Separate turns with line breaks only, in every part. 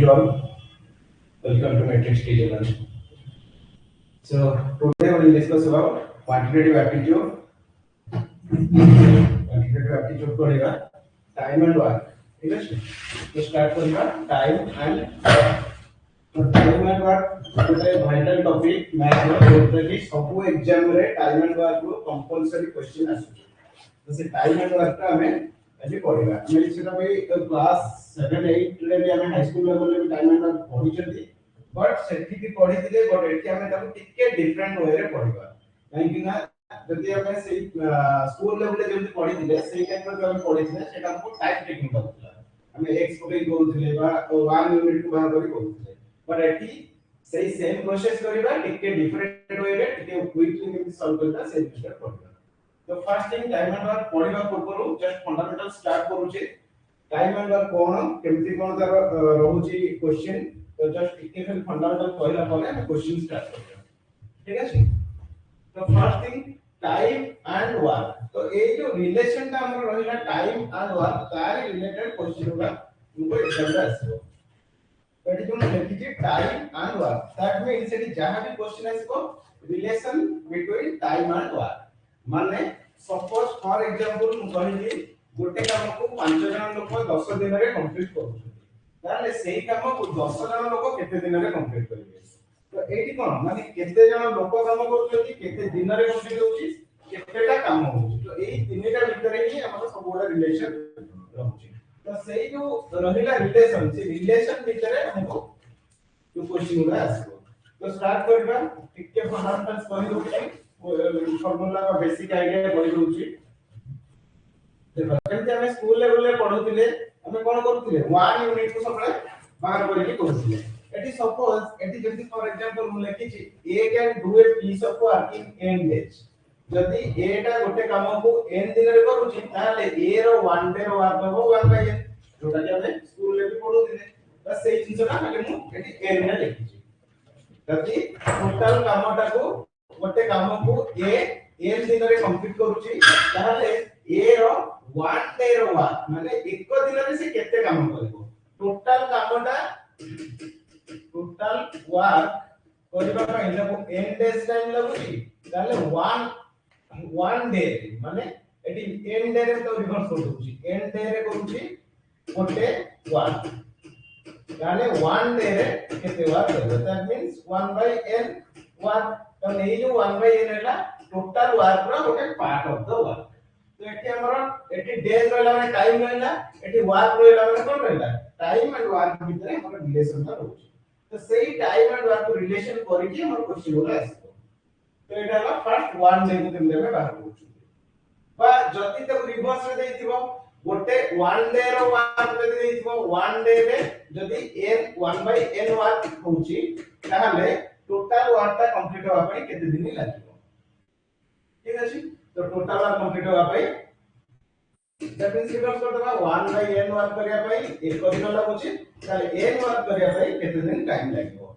you all. Welcome to Matrix TJ Lunch. So today we will discuss about quantitative aptitude. Quantitative aptitude करेगा time and work. ठीक है? तो start करेगा time and तो time and work ଗୋଟେ vital topic math ର जोटा कि सब एग्जाम रे time and work row compulsory question आସୁଛି। तो से time and work ଟା हमें আজি पढ़िबा। ଆମେ ସେଟା ବି क्लास 7 8 रे भी ଆମେ हाई स्कूल लेवल रे भी time and work पढ़िଛନ୍ତି। बट सेठी भी पढ़िଥିଲେ बट एठी ଆମେ ତାକୁ ଟିକେ डिफरेंट वे रे पढ़िबा काहेकि ना जदि ଆମେ ସେଇ स्कूल लेवल रे जेमति पढ़िଥିଲେ सेई टाइप रो हम पढ़िଥିଲେ सेटा हमको टाइप टेकिंग करथला ଆମେ x पकई बोलथिले बा 1 यूनिट को बाहर करी बोलथिले बट एठी सेई सेम प्रोसेस करिबा ଟିକେ डिफरेंट वे रे ଟିକେ क्विकली केमति सॉल्व करबा सेई विषय पढ़िबा। तो first thing time and work पढ़िबा पूର୍ବରୁ जस्ट फंडामेंटल स्टार्ट करूची। टाइम एंड वर्क कोन केमति कोन तार रहूची क्वेश्चन तो जस्ट इके खाली फंडामेंटल कहला परे हम क्वेश्चन स्टार्ट करबा। ठीक है? तो first thing time and work तो ए जो रिलेशन ता हमर रहिला टाइम एंड वर्क तार रिलेटेड क्वेश्चन होगा तुमको एग्जाम रे आसीबो। तो एटी जो लिखिछि time and work that means एटी जहां भी क्वेश्चन आसीबो relation between time and work माने सपोज फॉर एग्जांपल मु कहिली गोटे काम को 5 जन लोक 10 दिन रे कंप्लीट करूछथि ताले सेही काम को 10 जन लोक केते दिन रे कंप्लीट करिवे। तो एठी कोन माने केते जन लोक काम करूछथि केते दिन रे कंप्लीट होउछि केतेटा काम होउछि तो एही तीनटा भितरे ही हमर सब गोडा रिलेशन रहउछि। तो सेही जो रहिला रिलेशन से रिलेशन भितरे हमको जो क्वेश्चन गुडा आसीबो। तो स्टार्ट करबा टिके फंडामेंटल्स कहि दोछि फार्मूला का बेसिक आईडिया कहि दोछि। देखो केमति हम स्कूल लेवल रे पढुतिले हमें कोन करथिले 1 यूनिट को सबले बाहर करके करथिले। एटी सपोज एटी जति फॉर एग्जांपल मु लिखिछि A can do a piece of work in n days जति ए टा गोटे काम को n दिन रे करूछि ताले A row 1 day row work हो 1/n जोटा कि हमें स्कूल ले भी पढुतिले बस सेही चीज ना खाली मु एटी n रे लिखिछि। जति टोटल कामटा को गोटे काम को ए n दिन रे कंप्लीट करूछि ताले A row 1 day row work माने एक दिन रे से केते काम करबो टोटल कामटा टोटल वर्क करबा ପାଇଁ जब n डेज टाइम लागुची ताले 1 डे माने एटी n डे रे तो रिवर्स कर दोची n डे रे करूची गोटे वर्क ताले 1 डे रे केते वर्क करबो दैट मींस 1/n वर्क तो नै जो 1/n हैला टोटल वर्क रो गोटे पार्ट ऑफ द वर्क। तो एठी हमर एठी डेज रहला माने टाइम रहला एठी वर्क रहला माने कोन रहला टाइम एंड वर्क भितरे हमर रिलेशन था रहउची। तो सेही टाइम एंड वर्क रिलेशन करिके हमर क्वेश्चन होला आसीबो। तो एटा हला फर्स्ट 1 डे को तुम देबे बाहर होउची बा जति तक रिवर्स रे देइथिबो गोटे 1 डे रो वर्क जति देइथिबो 1 डे रे जति n 1/n वर्क होउची ताहले टोटल वर्क ता कंप्लीट होबा पई केते दिन लागिबो। ठीक अछि? तो टोटल वर्क कंप्लीट होबा पई दैट मींस रिवर्स कर देबा 1/n वर्क करिया पई एक दिन लागुची ताले n वर्क करिया पई केते दिन टाइम लागिबो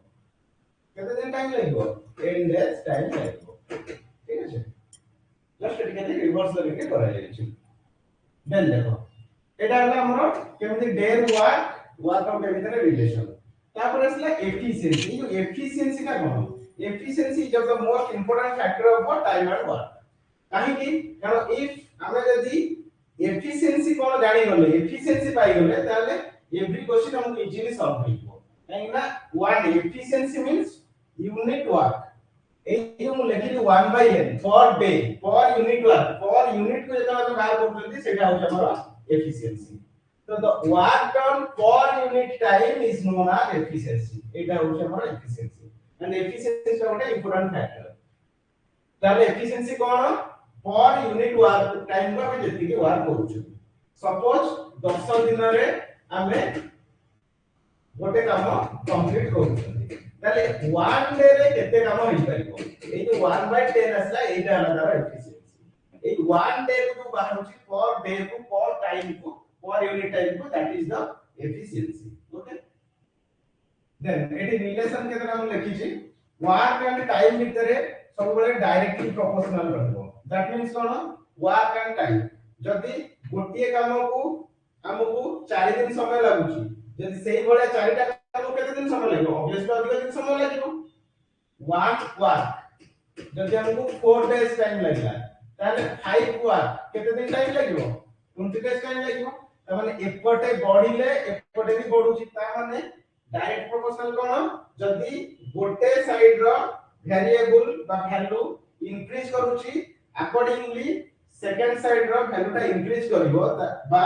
केते दिन टाइम लागिबो n डेज टाइम लागिबो। ठीक अछि? जस्ट एटिके रिवर्स करके करा जायछि। देन देखो एटा हला हमर केमति डे वर्क ऑफ भितरे रिलेशन तापर असला एफिशिएंसी जो एफिशिएंसी का कोन efficiency is the most important factor of time and work काहे कि कारण इफ हम यदि एफिशिएंसी कोन जानि गले एफिशिएंसी पाई गले ताले एवरी क्वेश्चन हम इजीली सॉल्व होइबो काहे ना one efficiency means unit work ए जो लेखिली 1/n पर डे पर यूनिट वर्क पर यूनिट को जेता हम बाहर करथि सेटा हो हमर एफिशिएंसी। तो the work done per unit time is known as efficiency एटा हो हमर एफिशिएंसी एंड एफिशिएंसी का ଗୋଟେ इंपोर्टेंट फैक्टर। ताले एफिशिएंसी कोन पर यूनिट वर्क टाइम को हम जति के वर्क करूछु सपोज 10 दिन रे हमें गोटे काम कंप्लीट करूछु ताले 1 डे रे केते काम होई परिबो ए जो 1/10 असला एटा अलग एफिशिएंसी ए 1 डे को बाहर होची पर डे को पर टाइम को पर यूनिट टाइम को that is the efficiency. Okay then एटी रिलेशन केते हम लिखि छी वर्क एंड टाइम भितरे सब बेले डायरेक्टली प्रोपोर्शनल रहबो that means cone work and time जदी गोटिए काम को हमकु 4 दिन समय लागुची जदी सेही भले 4टा दिन समय लगे ऑब्वियसली अधिक दिन समय लगे 1 वर्क जदि हमको 4 डेज टाइम लगला ताले 5 वर्क केते दिन टाइम লাগিব 20 डेज टाइम লাগিব त माने एपटे बढ़िले एपटे भी बढ़ुची ता माने डायरेक्ट प्रोपोर्शनल कोन जदि गोटे साइड रो वेरिएबल बा वैल्यू इंक्रीज करूची अकॉर्डिंगली सेकंड साइड रो वैल्यूटा इंक्रीज करिवो बा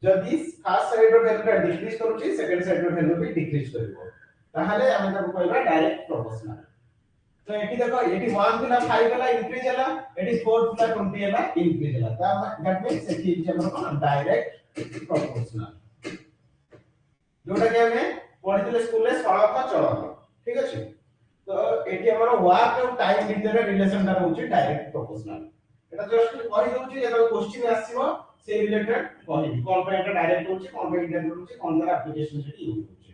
जदि फर्स्ट साइड रो वैल्यूटा डिक्रीज करूची सेकंड साइड रो वैल्यू भी डिक्रीज करिवो ताहले हम ताको कहबा डायरेक्ट प्रोपोर्शनल तो एठी देखो एठी 1 थिला 5 हला इंक्रीज हला एठी 4 थिला 20 हला इंक्रीज हला ता दैट मींस एठी हमर कोन डायरेक्ट प्रोपोर्शनल जोटा के हमें पढितले स्कूल रे सड़क चलन ठीक अछि तो एठी हमर वर्क और टाइम भितर रिलेशन ता होची डायरेक्ट प्रोपोर्शनल एटा जस्ट कहि दोची जेतो क्वेश्चन आसीबो से रिलेटेड कहि कोन पे एटा डायरेक्ट होची कोन पे इंटरनेट होची कोन दर एप्लीकेशन सेठी यूज होची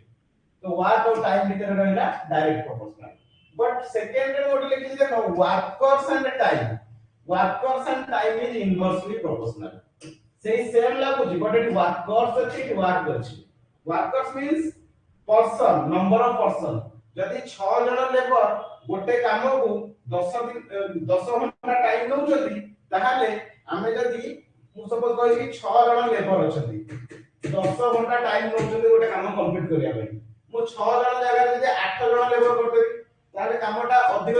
तो वर्क और टाइम भितर रहला डायरेक्ट प्रोपोर्शनल बट सेकंड रे मोड लिखि देखो workers and time is inversely proportional सेही सेम लागुची बट एटी वर्कर्स अछि एटी वर्क अछि workers means person number of person जदि 6 जन लेबर गोटे काम को 10 घंटा टाइम नउ जदि ताहाले हमें जदि मु सपोज कहि 6 जन लेबर अछंती 10 घंटा टाइम नउ जदि गोटे काम कंप्लीट करिया पई मु 6 जन जगह जदि 8 जन लेबर करते ताले कामटा अधिक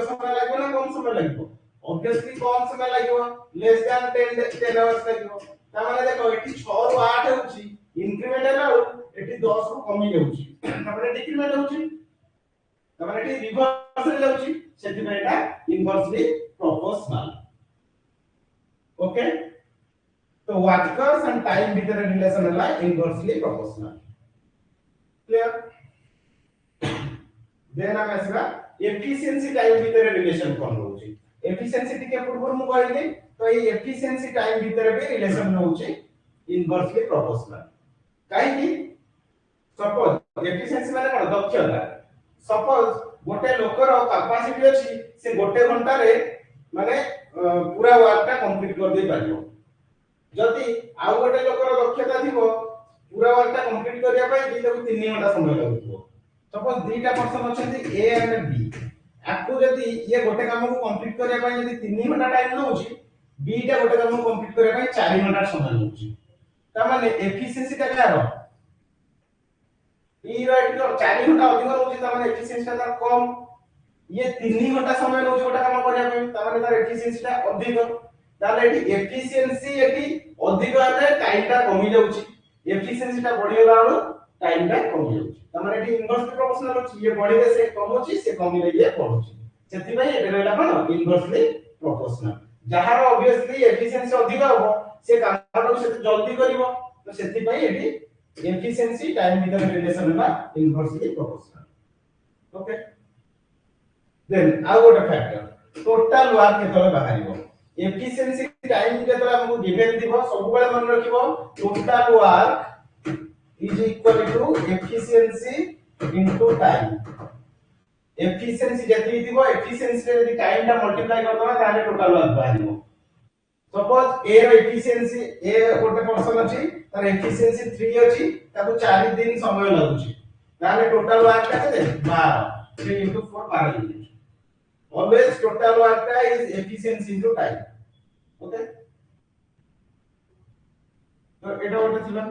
समय लागो ना कम समय लागो ऑब्वियसली कम समय लागो लेस देन 10 आवर्स लागो ता माने देखो एठी 6 रु 8 होची इंक्रीमेंट हला एठी 10 रु कमी जाउची तापर डिक्रीमेंट होची तापर एठी रिवर्स रे जाउची सेति में एटा इनवर्सली प्रोपोर्शनल ओके तो वर्कर्स एंड टाइम भीतर रिलेशन हला इनवर्सली प्रोपोर्शनल क्लियर देन हम आसबा एफिशिएंसी टाइम भीतर रिलेशन कोन होची एफिशिएंसी टिके पूर्व मु कहली तो ये एफिशिएंसी टाइम भीतर भी रिलेशन होची इनवर्सली प्रोपोर्शनल काहे कि सपोज एफिशिएंसी माने कोन दक्षता सपोज गोटे लोकर कैपेसिटी अछि से गोटे घंटा रे माने पूरा वर्कटा कंप्लीट कर दे पारियो जदी आ गोटे लोकर दक्षता थिबो पूरा वर्कटा कंप्लीट करिया पई दिनको 3 घंटा समय लागुथबो सपोज दुईटा पर्सन अछंती ए एंड बी आपको जदी ये गोटे काम को कंप्लीट करिया पई जदी 3 घंटा टाइम नउची बी टा गोटे काम को कंप्लीट करिया पई 4 घंटा समय नउची ता माने एफिशिएंसी ता कार ई राइट को 4 घंटा अधिक नउची ता माने एफिशिएंसी ता कम ये 3 घंटा समय नउची गोटे काम करिया पई ता माने तार एफिशिएंसी ता अधिक ताले एटी एफिशिएंसी एटी अधिक हेले टाइम ता कमी जाउची एफिशिएंसी ता बढ़िला वाला टाइम ता कमी जाउची तमरे एटी इनवर्सली प्रोपोर्शनल अछि ये बढ़िले से कम अछि से कमिले ये बढ़ुछि सेति भाई एटे रहला कोन इनवर्सली प्रोपोर्शनल जहार ऑब्वियसली एफिशिएंसी अधिक होबो से काम को से जल्दी करिवो तो सेति भाई एटी एफिशिएंसी टाइम भीतर रिलेशन बा इनवर्सली प्रोपोर्शनल ओके देन आउ गोटे फैक्टर टोटल वर्क केतले बाहरिवो एफिशिएंसी टाइम केतले हमकु गिवन दिबो सब बेले मन रखिबो total work is equal to efficiency into time efficiency जति दिबो efficiency रे यदि टाइम टा मल्टीप्लाई कर दबा ताले टोटल वर्क बाहिरिबो सपोज ए रो efficiency ए गोटे पर्सन अछि तार efficiency 3 अछि ताको 4 दिन समय लागुछि ताले टोटल वर्क टा केते 12 3 into 4 12 minute always total work टा is efficiency into time okay तो एटा गोटे थिला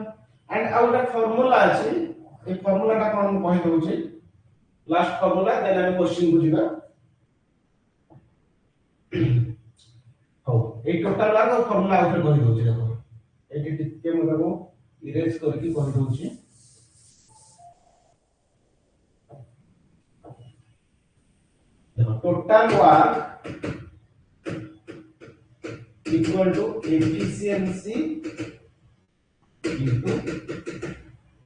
एंड आउट फार्मूला अछि ए फार्मूला ता कोन कहि दोछि लास्ट फार्मूला देन हम क्वेश्चन बुझिबा हो ए टोटल वर्क फार्मूला आउट कहि दोछि देखो एटी टिके म देखो इरेज करके कहि दोछि देखो total work equal to efficiency into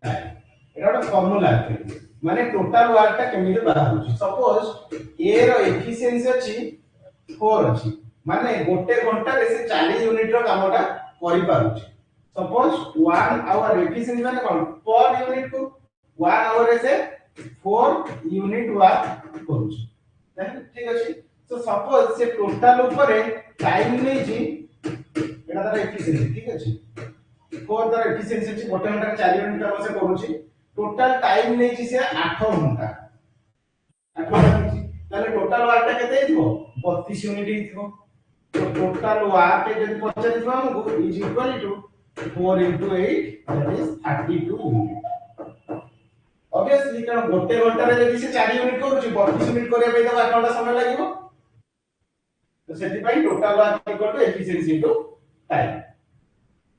time एटा फार्मूला है माने टोटल वर्क ता केमिति बाहरुची सपोज ए रो एफिशिएंसी अछि 4 अछि माने गोटे घंटा रे से 40 यूनिट रो कामटा करि पारुची सपोज 1 आवर एफिशिएंसी माने कोन पर यूनिट को 1 आवर रे से 4 यूनिट वर्क करूची ठीक अछि तो सपोज से टोटल ऊपर टाइम नै जी एटा तार एफिशिएंसी ठीक अछि 4 तार एफिशिएंसी अछि गोटे घंटा 4 यूनिट काम से करूची टोटल टाइम नहीं से 8 घंटा 8 घंटा ताले टोटल वर्क केते हिथो 32 यूनिट हिथो तो टोटल वर्क जदि पचारि थवा हमको is equal to 4 into 8 that is 32 unit obviously कारण गोटे घंटा रे जदि से 4 यूनिट करूची 32 यूनिट करिया पे तो 8 घंटा समय लागिवो तो सेति पई total work equal to efficiency into time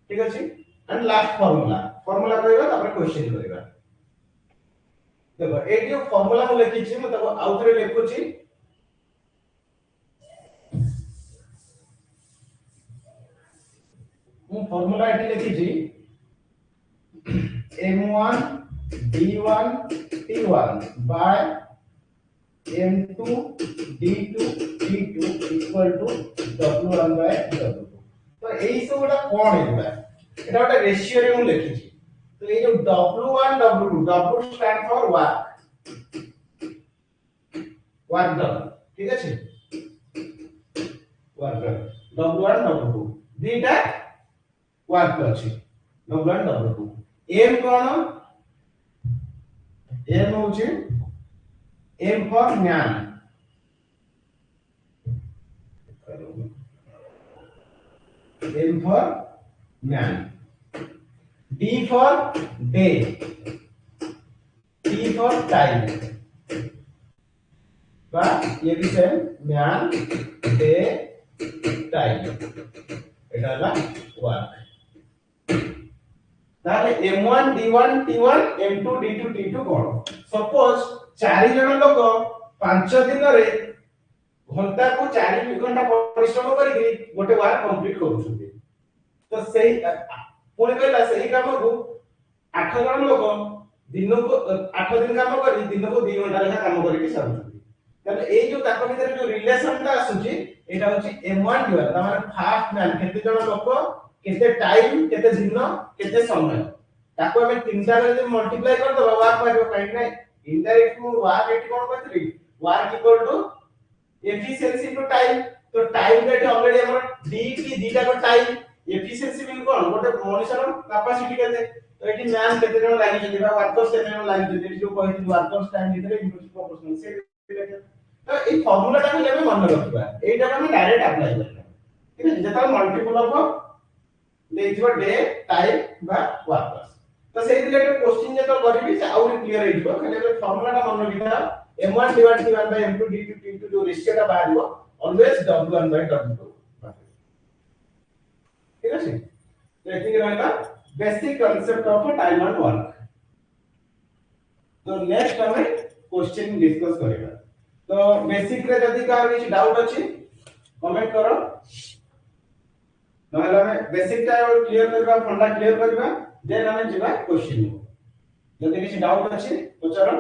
ठीक अछि एंड लास्ट फार्मूला कहबा तापर क्वेश्चन करबा देखो ए जो फार्मूला को लिखि छी म तको आउथरे लिखु छी मु फार्मूला एठी लिखि छी m1 d1 t1 by m2 d2 t2 equal to w1 by w2 तो एई सबटा कोन हेबा एटा गोटे रेशियो रे मु लिखि छी तो ये जो w1 w2 w stand for work done ठीक আছে work done w1 w2 दीटा work अछि w1 w2 m कोन m होची m for man m for man d for day t for time बा ये भी सेम मैन डे टाइम एटा ला work ताले m1 d1 t1 m2 d2 t2 कोन suppose 4 जण लोक 5 दिन रे घंटा को 4 घंटा परिश्रम करी गोटे वर्क कंप्लीट करूछथि तो सही पुणी कहला सही काम को 8 जण लोक दिन को 8 दिन काम करी दिन को 2 घंटा लेखा काम करी सारुछथि तले ए जो ताको भीतर जो रिलेशन ता आसुची एटा होची m1 d1 ता माने फास्ट मैन केते जण लोक केते टाइम केते दिन केते समय ताको हम तीनटा रे मल्टीप्लाई कर दबा वर्क पाइबो काई नै इनडायरेक्ट को वर्क एटी कोन कहतली work equal to efficiency to time तो टाइम रे ऑलरेडी हमर डी की दीटा को टाइम एफिशिएंसी बिल कोन गोटे मनुष्यर कैपेसिटी केते तो एटी मैन केते जण लागि जति बा वर्कर्स केते जण लागि जति जो कहति वर्कर्स टाइम भितरे इनपुट प्रोपोर्शनल से तो ए फार्मूला टा को लेबे मन रखबा एटा हम डायरेक्ट अप्लाई करबा ठीक है जता मल्टीपल ऑफ देथिबा डे टाइम बा वर्कर्स तो से रिलेटेड क्वेश्चन जतो करबी से आउरी क्लियर हे दिबो खाली ए फार्मूला टा मन रखिबा m1 divided t1 by m2 d2 t2 जो रेशियो टा बाहरिबो ऑलवेज w1 by w2 ठीक है तो एथिक रहला basic concept of time and work तो नेक्स्ट हमें क्वेश्चन डिस्कस करेगा तो बेसिक रे जदी का किछ डाउट अछि कमेंट करो नहले हमें बेसिक टा क्लियर करबा फंडा क्लियर करबा देन हमें जिबा क्वेश्चन जदी किछ डाउट अछि पचारो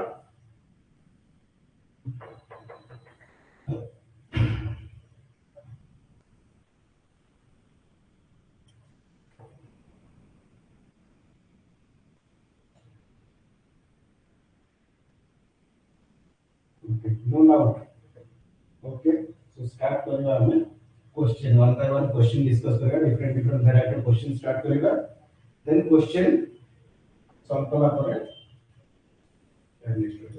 no doubt okay so start करबा हमें question one by one question discuss करेगा different different variety of question start करेगा देन क्वेश्चन सॉल्व करला परे नेक्स्ट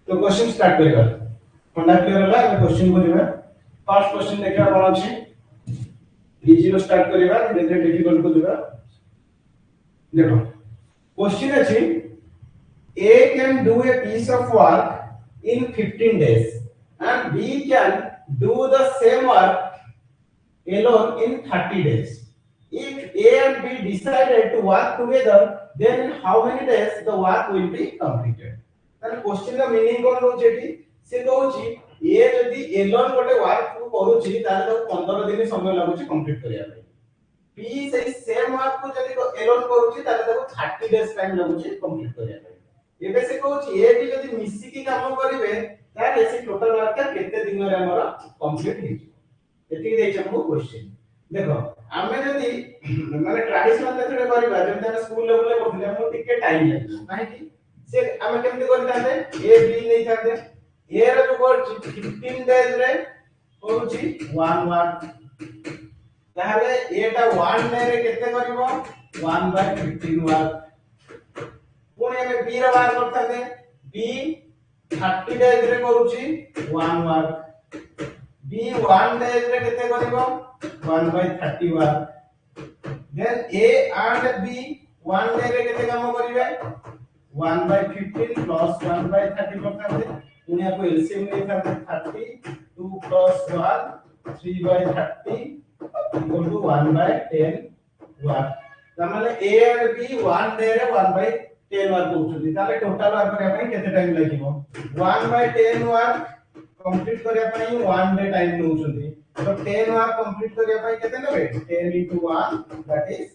तो क्वेश्चन स्टार्ट करेगा फंडा क्लियर होला अब क्वेश्चन को दिबा फर्स्ट क्वेश्चन देखा कोन अछि d0 स्टार्ट करेगा धीरे धीरे डिफिकल्ट को दिबा देखो क्वेश्चन अछि a can do a piece of work in 15 days and b can do the same work alone in 30 days if a and b decided to work together then in how many days the work will be completed ताले question का meaning कोन हो जेठी से कहूची ए जदी Elon गोटे work को करूची ताले तो 15 दिन समय लागुची कंप्लीट करिया पे बी से सेम वर्क को जदी एलोन करूची ताले तो 30 डेज टाइम लागुची कंप्लीट करिया पे एबे से कहूची ए भी जदी मिसी की काम करिवे ताले से टोटल वर्क का केते दिन रे हमर कंप्लीट हे एति देइ हमको क्वेश्चन देखो आमे जदी माने ट्रेडिशनल मेथड करिबा जेमते हम स्कूल लेवल रे पढले हम टिके टाइम लागो काहे कि से आमे केमते करिताते ए बी नै थाते ए रे जो करछि 15 डेज रे कहूची 1 ताहले एटा 1 डे रे केते करिवो 1/15 वर्क पुणी हमें बी रा बार करता है बी 30 डेज रे करूची 1 वर्क बी 1 डेज रे केते करिवो 1/30 work then A and B 1 day रे केते काम करिवे 1/15 प्लस 1/30 करता है पुणी आपको एलसीएम लेता है 30 2 प्लस 1 3/30 इक्वल टू 1/10 वर्क तमाने ए एंड बी 1 डे रे 1/10 वर्क होउछथि ताले टोटल वर्क करिया पई केते टाइम लागिवो 1/10 वर्क कंप्लीट करिया पई 1 डे टाइम होउछथि तो 10 वर्क कंप्लीट करिया पई केते नेबे 10 into 1 that is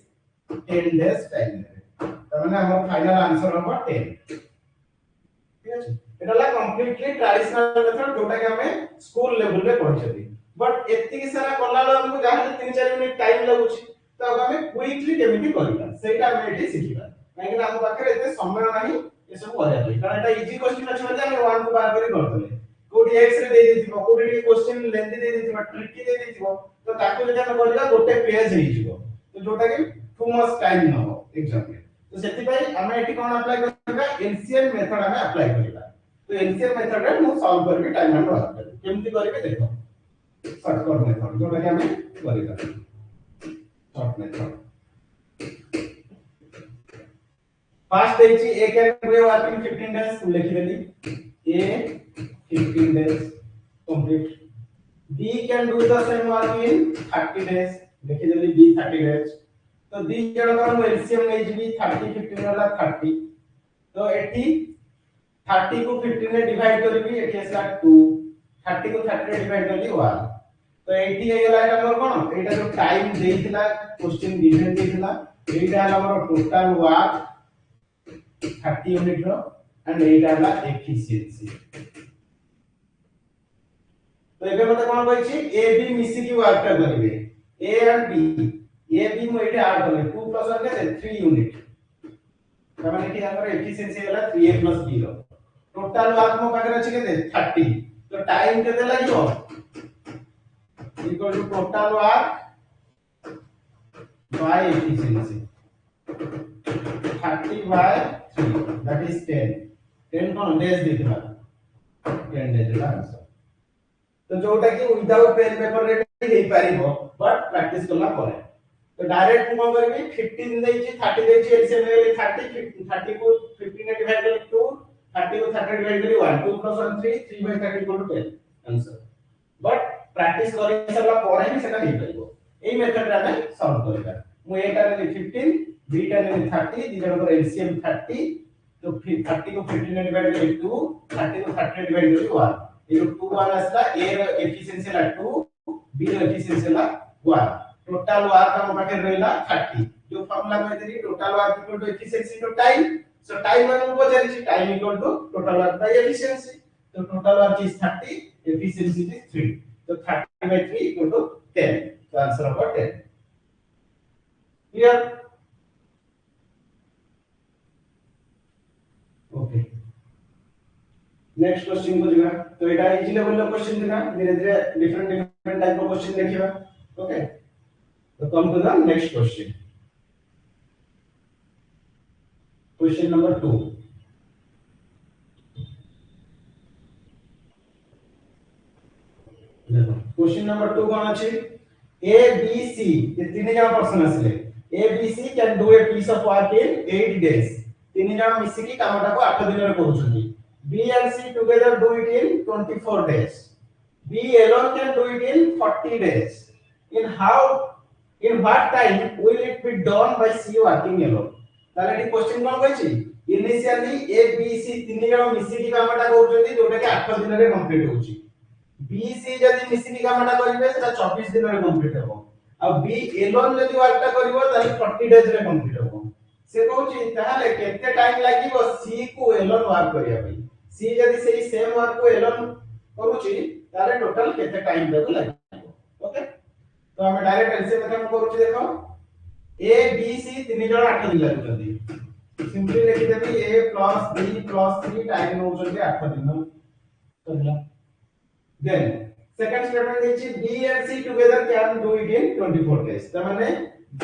10 days time नेबे तमाने हमर फाइनल आंसर होबो 10 ठीक अछि एटाला कंप्लीटली ट्रेडिशनल मेथड जोटा के हमें स्कूल लेवल रे पढिछथि बट एत्ति की सारा कल्ला हमको जहां 3-4 मिनिट टाइम लागुछि तो अब हमें क्विकली केमिति करिबा सेटा हमें एठी सिखिबा काहे हम पाखरे एते समय नाही ए सब करिया पई कारण एटा इजी क्वेश्चन अछि जे हम 1 को बार करी करतले कोडी एक्स रे दे देथिबो कोडी क्वेश्चन लेंथी दे देथिबो ट्रिकी दे देथिबो तो ताको जदि हम करिबा गोटे पेज हे जिवो तो जोटा कि टू मच टाइम न हो एग्जाम में तो सेति पई हम एठी कोन अप्लाई करबा एनसीएल मेथड हम अप्लाई करबा तो एनसीएल मेथड रे मु सॉल्व करबी टाइम एंड वर्क केमति करबे देखो शॉर्टकट मेथड जोटा कि हम करिबा शॉर्ट मेथड फर्स्ट देखिए A can do work in 15 days लिख देली A 15 days complete B can do the same work in 30 days लिख देली बी 30 डेज तो दी जण का एलसीएम ले जीबी 30 15 वाला 30 तो एटी 30 को 15 ने डिवाइड करबी एटी असला 2 30 को 30 ने डिवाइड करली 1 तो एटी हे गेला एटा हमर कोन एटा जो टाइम देइथिला क्वेश्चन गिवन देइथिला एटा हमर टोटल वर्क 30 यूनिट रो एंड एटा हला एफिशिएंसी तो एबे मते कोन कहछि ए बी मिसी की वर्क करबे A and B A B मो एटा ऐड करले 2 प्लस 1 के 3 यूनिट तमाने कि हमर एफिशिएंसी हला 3a + b रो टोटल वर्क मो पाकर अछि केते 30 तो टाइम केते लागिवो equal to total work by efficiency 30 by 3 that is 10 कोन डेज दिखला 10 डेज ला आंसर तो जोटा कि विदाउट पेन पेपर रे हेई पारिबो बट प्रैक्टिस करला परे तो डायरेक्ट कोन करबी 15 देछि 30 देछि एलसीएम ले 30 30 को 15 ने डिवाइड कर 2 30 को 30 डिवाइड कर 1 2 + 1 3 3/30 = 10 आंसर बट प्रैक्टिस करि सरला परे ही सेटा हेई पारिबो एई मेथड रे हम सॉल्व करबा मु एटा रे 15 बीटा ने 30 दी जण को एलसीएम 30 तो फिर 30 को 15 ने डिवाइड कर 2 30 को 30 ने डिवाइड कर 1 ये 2 1 असला ए रो एफिशिएंसी ला 2 बी रो एफिशिएंसी ला 1 टोटल वर्क हम पाके रहला 30 जो फार्मूला कहतरी total work equal to efficiency to time so time हम पचारि time equal to total work by efficiency तो total work is 30 efficiency is 3 तो 30/3 इक्वल टू 10 तो आंसर होगा 10 क्लियर ओके नेक्स्ट क्वेश्चन को दिगा तो एटा इजी लेवल लो क्वेश्चन दिगा धीरे धीरे different different type of question देखिबा ओके तो come to the next question question number 2 देखो क्वेश्चन नंबर 2 कोन अछि ए बी सी ये तीन जण पर्सन असले A B C can do a piece of work in 8 days तीन जण मिसी की कामटा को 8 दिन रे करूछथि B and C together do it in 24 days. B alone can do it in 40 days. In what time will it be done by C working alone? ताले डी क्वेश्चन कोन कहछि इनिशियली A B C तीन जण मिसी की कामटा करूछथि जोटा के 8 दिन रे कंप्लीट होछि B C जदी मिसी की कामटा करिवे सेटा 24 दिन रे कंप्लीट हेबो आ B alone जदी वर्कटा करिवो ताले 40 डेज रे कंप्लीट हेबो से कहूची ताहाले केते टाइम लागिवो सी को एलन वर्क करिया पई सी जदी सेही सेम वर्क को एलन करूची ताले टोटल केते टाइम देबो लागिवो ओके तो हम डायरेक्ट एलसीएम मेथड करूची देखो ए बी सी तीन जण 8 दिन लागुचंदी सिंपली लिखि देबी a + b + c टाइम नउचंदी 8 दिन करला देन सेकंड स्टेटमेंट देछि b and c together can do it in 24 days त माने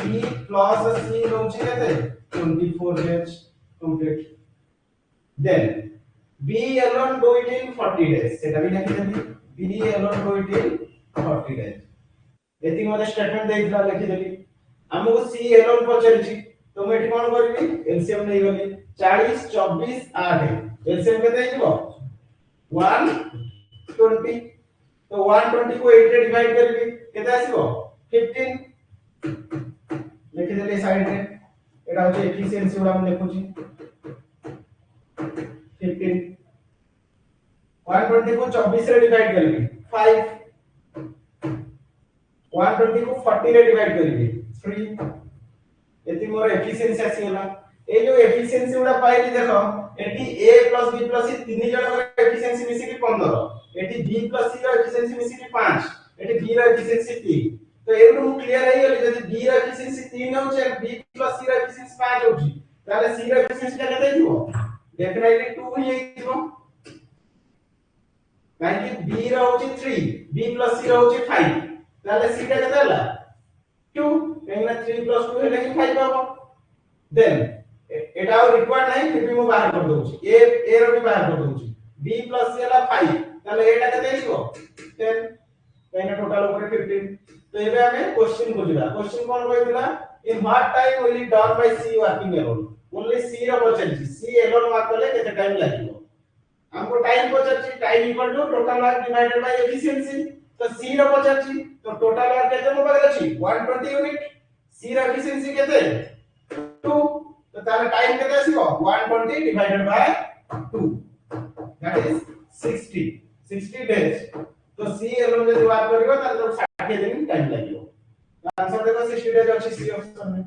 b + c नउची केते 24 days complete then b alone do it in 40 days सेटा भी लिखि देबी b alone do it in 40 days एति मते स्टेटमेंट देइला लिखि देबी हमको सी एलोन पचरिछि तो मैं एठी कोन करबी एलसीएम नै गली 40 24 8 एलसीएम केते हिजबो 120 तो 120 को 8 रे डिवाइड करबी केते आसीबो 15 लिखि देले साइड रे एटा होची एफिशिएंसी उडा हम देखुची 15 120 को 24 रे डिवाइड करबी 5 120 को 40 रे डिवाइड करबी 3 एति मोर एफिशिएंसी आसीगला ए जो एफिशिएंसी उडा पाइली देखो एटी a + b + c तीन जणकर एफिशिएंसी मिसी कि 15 एटी b + c रो एफिशिएंसी मिसी कि 5 एटी b रो एफिशिएंसी 3 तो एउ मु क्लियर हे गेली जदी b रो एफिशिएंसी 3 होचे b + c रो एफिशिएंसी 5 होची ताले c रो एफिशिएंसी केते हिजो डेफिनेटली 2 ही हिजो काहे कि b रो होची 3 b + c रो होची 5 ताले c केते होला 2 एना 3 + 2 हेले कि 5 पाबो देन एटा और रिक्वायर्ड नहीं फिर भी मु बाहर कर दोउची ए रो भी बाहर कर दोउची b + c होला 5 ताले एटा केते हिजो 10 एना टोटल ऊपर 15 तो एबे हमें क्वेश्चन बुझिला क्वेश्चन कोन कहितला in what time will it done by c working alone only c रो पचरछि c अलोन वर्क करले केते टाइम लागिवो हमको टाइम पचरछि time equal to total work divided by efficiency तो c रो पचरछि तो टोटल वर्क केते मोबाइल अछि 120 यूनिट c रो एफिशिएंसी केते 2 तो ताले टाइम केते आसीबो 120 divided by 2 that is 60 days तो c एलोन जदी वर्क करिवो ताले 60 दिन टाइम लागिवो आंसर देखो 60 डेज अछि सी ऑप्शन में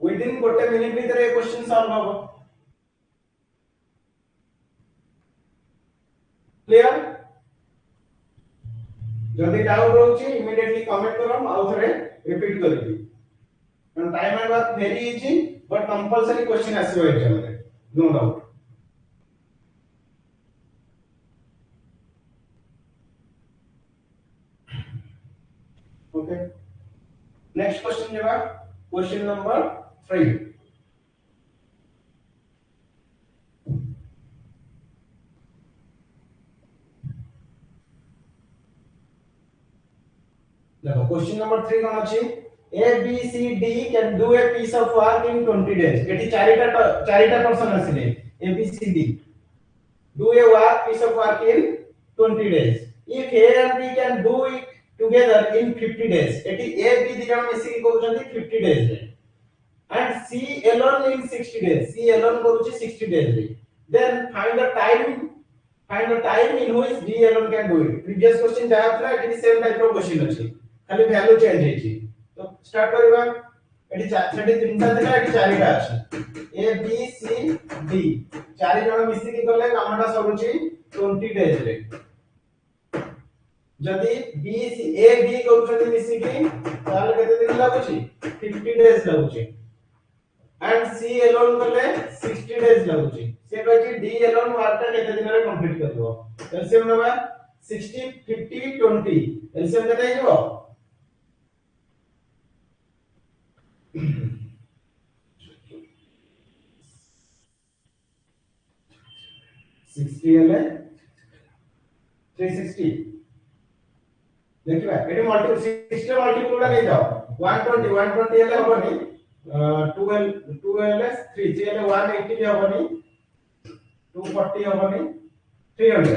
विद इन गोटे मिनिट भीतर ए क्वेश्चन सॉल्व होबो क्लियर जदी डाउट रहउची इमीडिएटली कमेंट करो आउ थरे रिपीट करबी and time and work very easy but compulsory question आसीबो एग्जाम रे no doubt okay next question जेबा क्वेश्चन नंबर 3 देखो क्वेश्चन नंबर 3 कोन अछि A B C D can do a piece of work in 20 days eighty चारिटा person आसिले A B C D do a piece of work in 20 days if A and B can do it together in 50 days eighty A B दी जण मिसी कि करूछंती 50 days रे and C alone in 60 days C alone करूछि 60 days रे then find the time in which D alone can do it previous question जहा था eighty same type रो question अछि खाली value change हेछि तो स्टार्ट करबा एटी सेठी तीनटा देला एटी चारिटा अछि A B C D चारि जण मिसी कि करले कामटा सरुछि 20 डेज रे जदी B C A B करूछथि मिसी कि ताले केते दिन लागुछि 50 डेज लागुछि एंड C alone करले 60 डेज लागुछि से कहछि D alone वर्क केते दिन रे कंप्लीट करबो एलसीएम नबा 60 50 20 एलसीएम केते हिजो 60 हेले 360 देखिबा एटी मल्टी 60 मल्टीपल उडा नै जाओ 120 हेले होबनी 12 हेले 3 हेले 180 भी होबनी 240 होबनी 300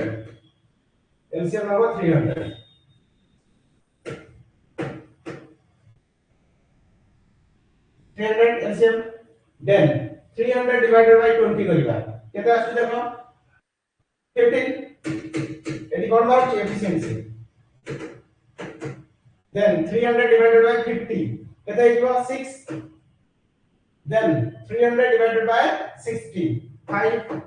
एलसीएम होबो 300 एलसीएम देन 300 डिवाइडेड बाय 20 करिबा केते आसु देखो 15 eighty cone बाउची efficiency then 300 divided by 50 केते हिजो 6 then 300 divided by 60 5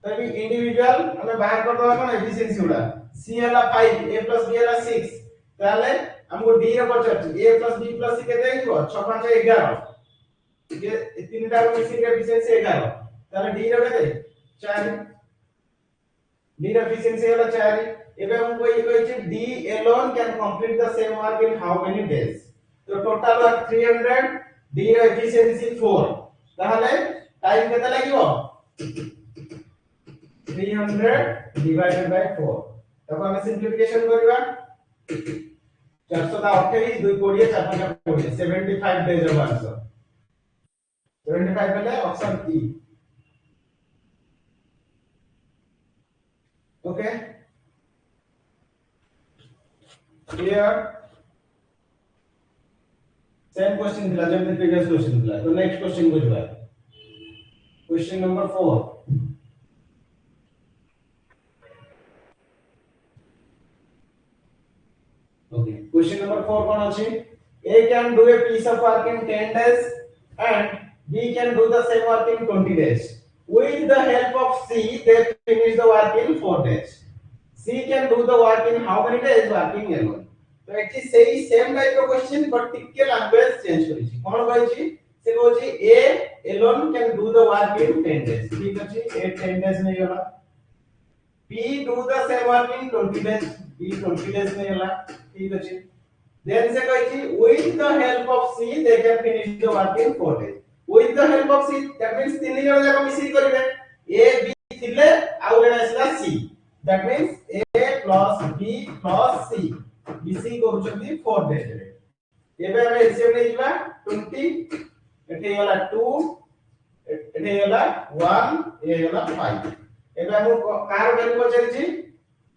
तभी इंडिविजुअल हमें बाहर कर दवा कोन एफिशिएंसी उडा c हला 5 a plus b हला 6 ताले हमको d रे पचर a plus b plus c केते हिजो 6 5 11 ये तीनटा को मिक्सिंग एफिशिएंसी 11 ताले d रे केते 4 d रे एफिशिएंसी हला 4 एबे हमको ये कहै छै d alone can complete the same work in how many days तो टोटल वर्क 300 d रे एफिशिएंसी 4 ताले टाइम केते लागिवो 300 divided by 4 तब हमें सिंपलीफिकेशन करबा 428 2 20 4 20 75 डेज ऑफ आंसर 75 पहले option E okay clear same question दिला जब प्रीवियस क्वेश्चन दिला तो नेक्स्ट क्वेश्चन को जोड़ा question number 4 okay question number 4 कौन अछि a can do a piece of work in 10 days and b can do the same work in 20 days with the help of c they finish the work in 4 days c can do the work in how many days working alone तो actually सेही same type of question but टिके language change करि छी कोन कहै छी से कहै छी a alone can do the work in 10 days ठीक अछि a 10 days नै होला b do the same work in 20 days b 20 days नै होला ठीक अछि देन से कहै छी with the help of c they can finish the work in 4 days with the help of c that means तीन जण जाक मिसी करबे a b थिले आउ जण आसला c that means a plus b plus c मिसी करूछंती 4 days रे एबे हम एलसीएम नै जिबा 20 एठे होला 2 एठे होला 1 ए होला 5 एबे हम कार वैल्यू पचरि छी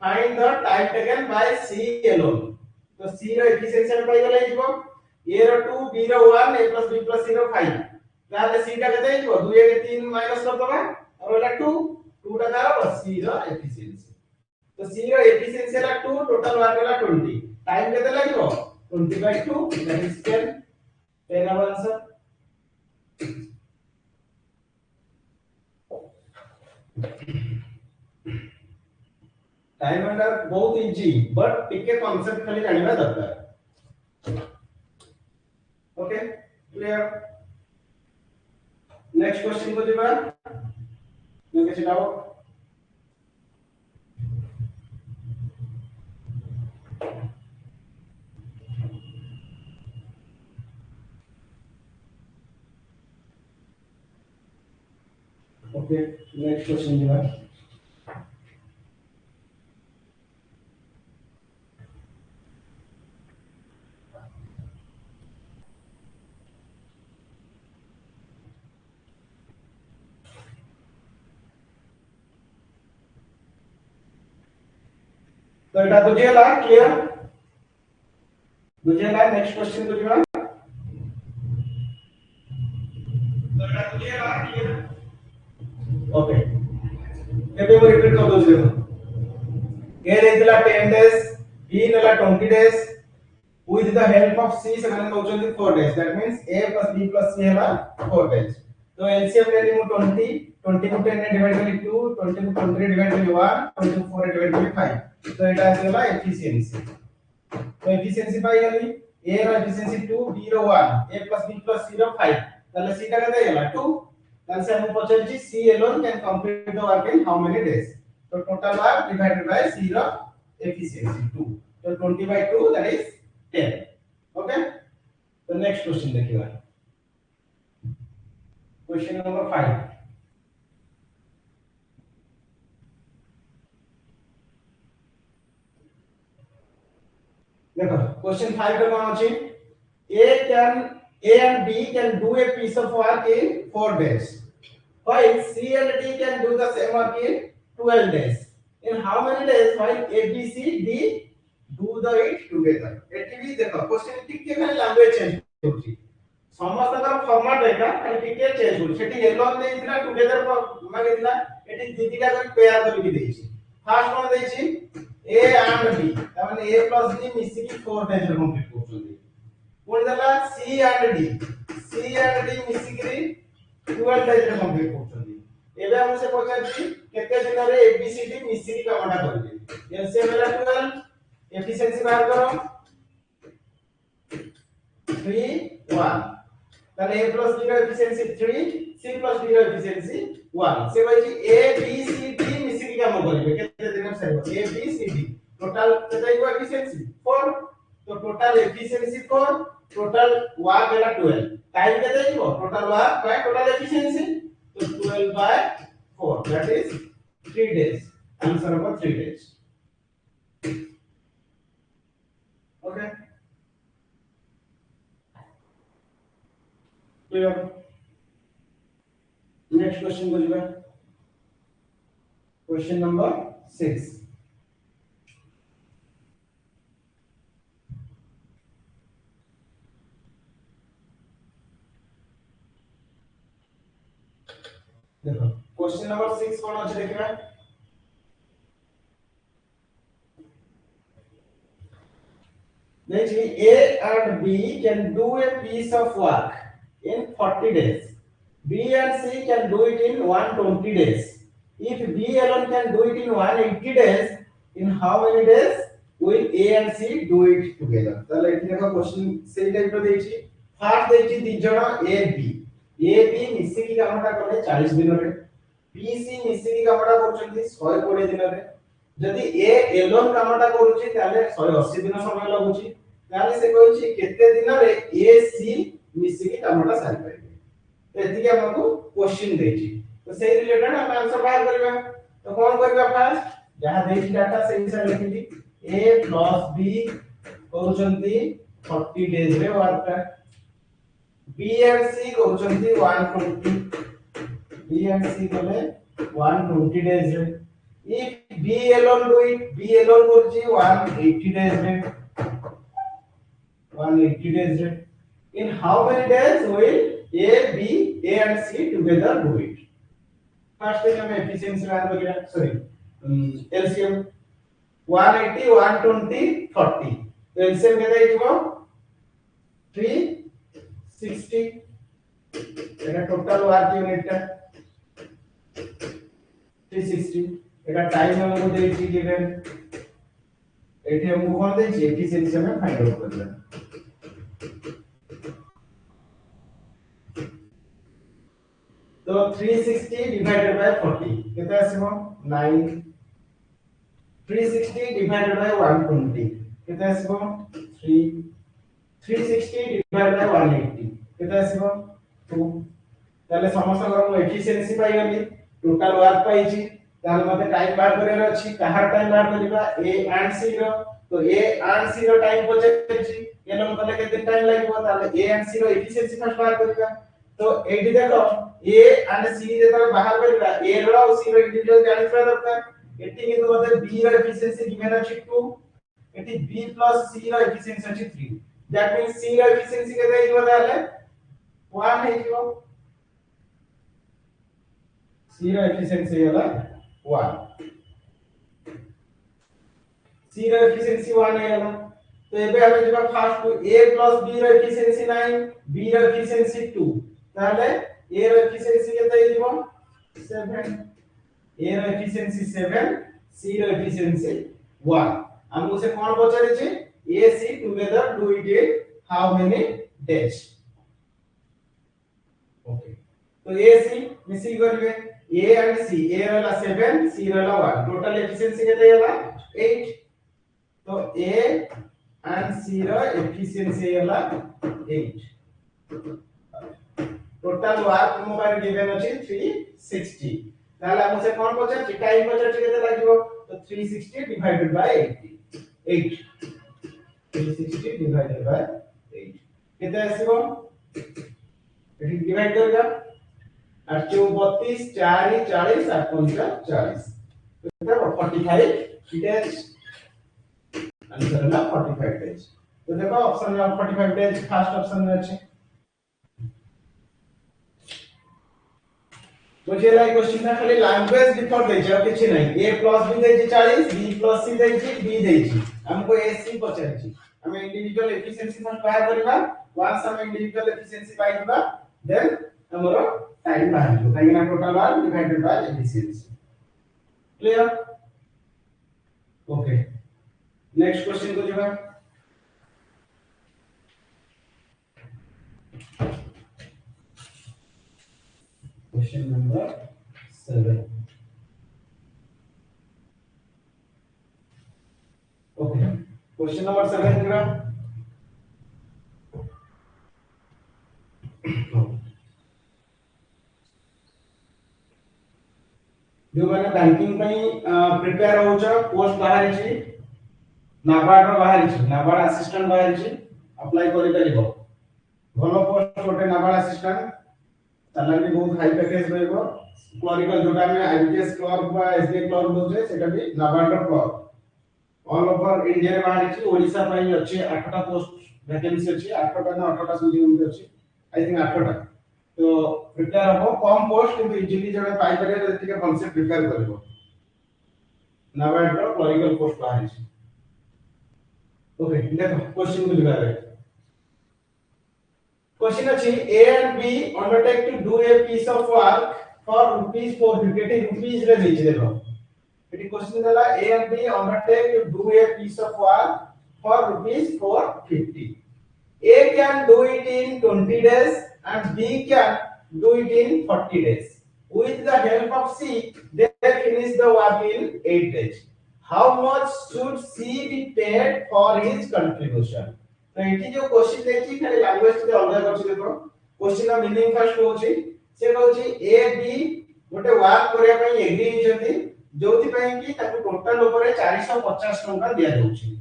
find the time taken by c alone तो c रो एफिशिएंसी हम पाई गेलै जिवो a रो 2 b रो 1 a plus b plus c रो 5 ताले c टा केते जिवो 2 के 3 माइनस कर दबा और होला 2 2 टा तारो c रो एफिशिएंसी तो c रो एफिशिएंसी होला 2 टोटल वर्क होला 20 टाइम केते लागिवो 20/2 that is 10 10 hour answer time under बहुत इजी बट टिके कांसेप्ट खाली जानिबा दरकार ओके क्लियर नेक्स्ट क्वेश्चन को दिबा मैं कैसे डाउट ओके नेक्स्ट क्वेश्चन दिबा तो এটা বুঝিয়েলা ক্লিয়ার বুঝিয়েলা নেক্সট কোশ্চেন বুঝিবা তো এটা বুঝিয়েলা ক্লিয়ার ओके ଏବେ ମୁଁ ରିପିଟ୍ କରି ଦଉଛି ଦେଖ a ଦେଇଥିଲା 10 days b ନେଲା 20 days with the help of c ସେମାନେ ଦଉଛନ୍ତି 4 days that means a plus b plus c ହେଲା 4 days तो एलसीएम ले मु 20 20 को 10 डिवाइड करी 2 20 को 20 डिवाइड करी 1 20 को 4 डिवाइड करी 5 तो एटा आसीला एफिशिएंसी तो एफिशिएंसी पाई गली a रो एफिशिएंसी 2 b रो 1 a plus b plus c रो 5 ताले c टा केते गेला 2 ताले से हम पचलची c alone can complete the work in how many days तो total work divided by c रो एफिशिएंसी 2 तो 20/2 that is 10 ओके तो नेक्स्ट क्वेश्चन देखिए क्वेश्चन नंबर 5 देखो क्वेश्चन 5 का कौन अछि a and b can do a piece of work in 4 days while c and d can do the same work in 12 days in how many days while a b c d do the it together eighty भी देखो question टिके खाली language change होची समस्त का format है का खाली टिके चेंज होची सेठी एलोन देइला टुगेदर मागे दिला एटी दीदीटा कर पेयर कर के देइछि फास्ट कोन देछि ए एंड बी ताने ए प्लस बी मिसी की 4 डेज रे कंप्लीट करछुंदी कोन देला सी एंड डी मिसी की 12 डेज रे कंप्लीट करछुंदी एबे हम से पचाछि केते दिन रे एबीसीडी मिसी की कामटा करबे एलसीएम ହେଲା 12 एफिशिएंसी बाहर करो 3 1 তাহলে a plus b এর এফিসিয়েন্সি 3 c plus d এর এফিসিয়েন্সি 1 সে বলছি a b c d মিশিকি কাম করিবে কেতে দিন সাইব a b c d total কেতে হইব এফিসিয়েন্সি 4 তো টোটাল এফিসিয়েন্সি 4 টোটাল ওয়ার্ক ହେଲା 12 টাইম কেতে হইব total work by total efficiency তো 12 by 4 that is 3 days answer होगा 3 days okay clear next question को जीवा क्वेश्चन नंबर 6 देखो क्वेश्चन नंबर 6 कोन अछि देखिबा देखिए a and b can do a piece of work in 40 days b and c can do it in 120 days if b alone can do it in 180 days in how many days will a and c do it together তাহলে এটি দেখো question সেই type র দেইছি first দেইছি the জଣ a b মিশি কি কামটা করলে 40 দিন রে b c মিশি কি কামটা করছন্তি 120 দিন রে যদি a alone কামটা କରୁଛି তাহলে 180 দিন সময় লাগুଛି তাহলে সে কইছি কেতে দিন রে a c মিশি কি কামটা সারি পাইবে তো এদিকে আমাকু क्वेश्चन দেইছি তো সেই রিলেটেড আমি आंसर বাহার করিবা তো কোন করিবা ফার্স্ট যাহা দেইছি ডাটা সেই হিসাবে লিখিলি a plus b କରୁଛନ୍ତି 40 ডেজ রে ওয়ার্কটা b and c କରୁଛନ୍ତି 120 b and c কলে 120 ডেজ রে if b alone do it b alone করছি 180 days রে 180 days রে in how many days will a b and c together do it first thing हम efficiency मान वगैरह sorry LCM 180 120 40 तो LCM केते हिजबो 360 এটা টোটাল ওয়ার্ক ইউনিটটা 360 এটা টাইম हमको देछि गिवन एठी हमको कोन देछि एफिशिएंसी में फाइंड आउट करना तो 360 डिवाइडेड बाय 40 केते आसीबो 9 360 डिवाइडेड बाय 120 केते आसीबो 3 360 डिवाइडेड बाय 180 केते आसीबो 2 তাহলে সমস্ত গরম এফিশিয়েন্সি পাই গলি টোটাল ওয়ার্ক পাইছি তাহলে মতে টাইম বার করিবার আছে কাহার টাইম বার করিবা a and c रो तो a and c रो टाइम পচেছি এলো মতে কেতে টাইম লাগিব তাহলে a and c रो এফিশিয়েন্সি ফার্স্ট বার করিবা তো এইটি দেখো a and c যেটা বাহার করিবা a रो और c रो ইন্ডিভিজুয়াল জানিবা দরকার এটি কিন্তু মতে b रो এফিশিয়েন্সি গিভেন আছে 2 এটি b plus c रो এফিশিয়েন্সি আছে 3 দ্যাট মিন্স c रो এফিশিয়েন্সি কেতে হইব তাহলে 1 হইব c रो एफिशिएंसी होला 1 c रो एफिशिएंसी 1 होला तो एबे हम जेबा fast to a plus b रो एफिशिएंसी 9 b रो एफिशिएंसी 2 ताले a रो एफिशिएंसी केते दिबो 7 a रो एफिशिएंसी 7 c रो एफिशिएंसी 1 हमको से कोन पचारे छै a c together do it in how many days okay तो a c मिसी करबे A and C A वाला 7 C वाला 1 टोटल एफिशिएंसी केते होला 8 तो A and C रो एफिशिएंसी होला 8 टोटल वर्क मोबाइल गिवन अछि 360 ताला हमसे कोन पछा टाइम पछा केते लागिवो तो 360 डिवाइडेड बाय 8 360 डिवाइडेड बाय 8 केते आसीबो एठी डिवाइड करगा 8 32 4 40 और 40 तो 45 डेज आंसर है 45 डेज तो देखो ऑप्शन में 45 डेज फर्स्ट ऑप्शन में আছে तो मुझे लाइक क्वेश्चन ना खाली लैंग्वेज डिफर दे छै किछ नै a plus b दे छै 40 b plus c दे छै b दे छै हमको a c पचारि छै हम इंडिविजुअल एफिशिएंसी पर ट्राई करबा वंस हम इंडिविजुअल एफिशिएंसी पाइ दिबा देन हमरो टाइम बाहर जो काहे ना total work divided by efficiency clear okay next question को जरा question number 7 okay question number 7 जरा जो मैंने बैंकिंग प्रिपेयर हो पोस्ट बाहर नाबार्ड बाहर नाबार्ड असिस्टेंट बाहर अप्लाई कर भलो पोस्ट गोटे नाबार्ड असिस्टेंट सैलरी बहुत हाई पैकेज रहइबो क्लरिकल जोटा में आईबीएस क्लर्क बा एसबीआई क्लर्क दोजे सेटा भी NABARD clerk all over India रे बाहर ओडिशा पई अछि 8टा पोस्ट वैकेंसी अछि 8टा ना 8टा सुजी उंटे अछि आई थिंक 8टा तो प्रिपेयर हो कम पोस्ट किंतु इजीली जड़े पाई करे जति के कॉन्सेप्ट प्रिपेयर करबो नाबार्ड रो क्लरिकल पोस्ट बाहर अछि ओके देखो क्वेश्चन को दिखावे क्वेश्चन अछि A and B undertake to do a piece of work for rupees 450 rupees रे दैछ देखो एटी क्वेश्चन देला A and B undertake to do a piece of work for rupees 450 A can do it in 20 days and B can do it in 40 days with the help of C they finish the work in 8 days how much should C be paid for his contribution तो एठी जो question देखि खाली language के अलग करछि देखो question का मीनिंग फर्स्ट होछि से कहछि ए बी गोटे वर्क करे पई एग्री हिचथि जोथि पई कि ताको टोटल ऊपर 450 टका दिया जाउछि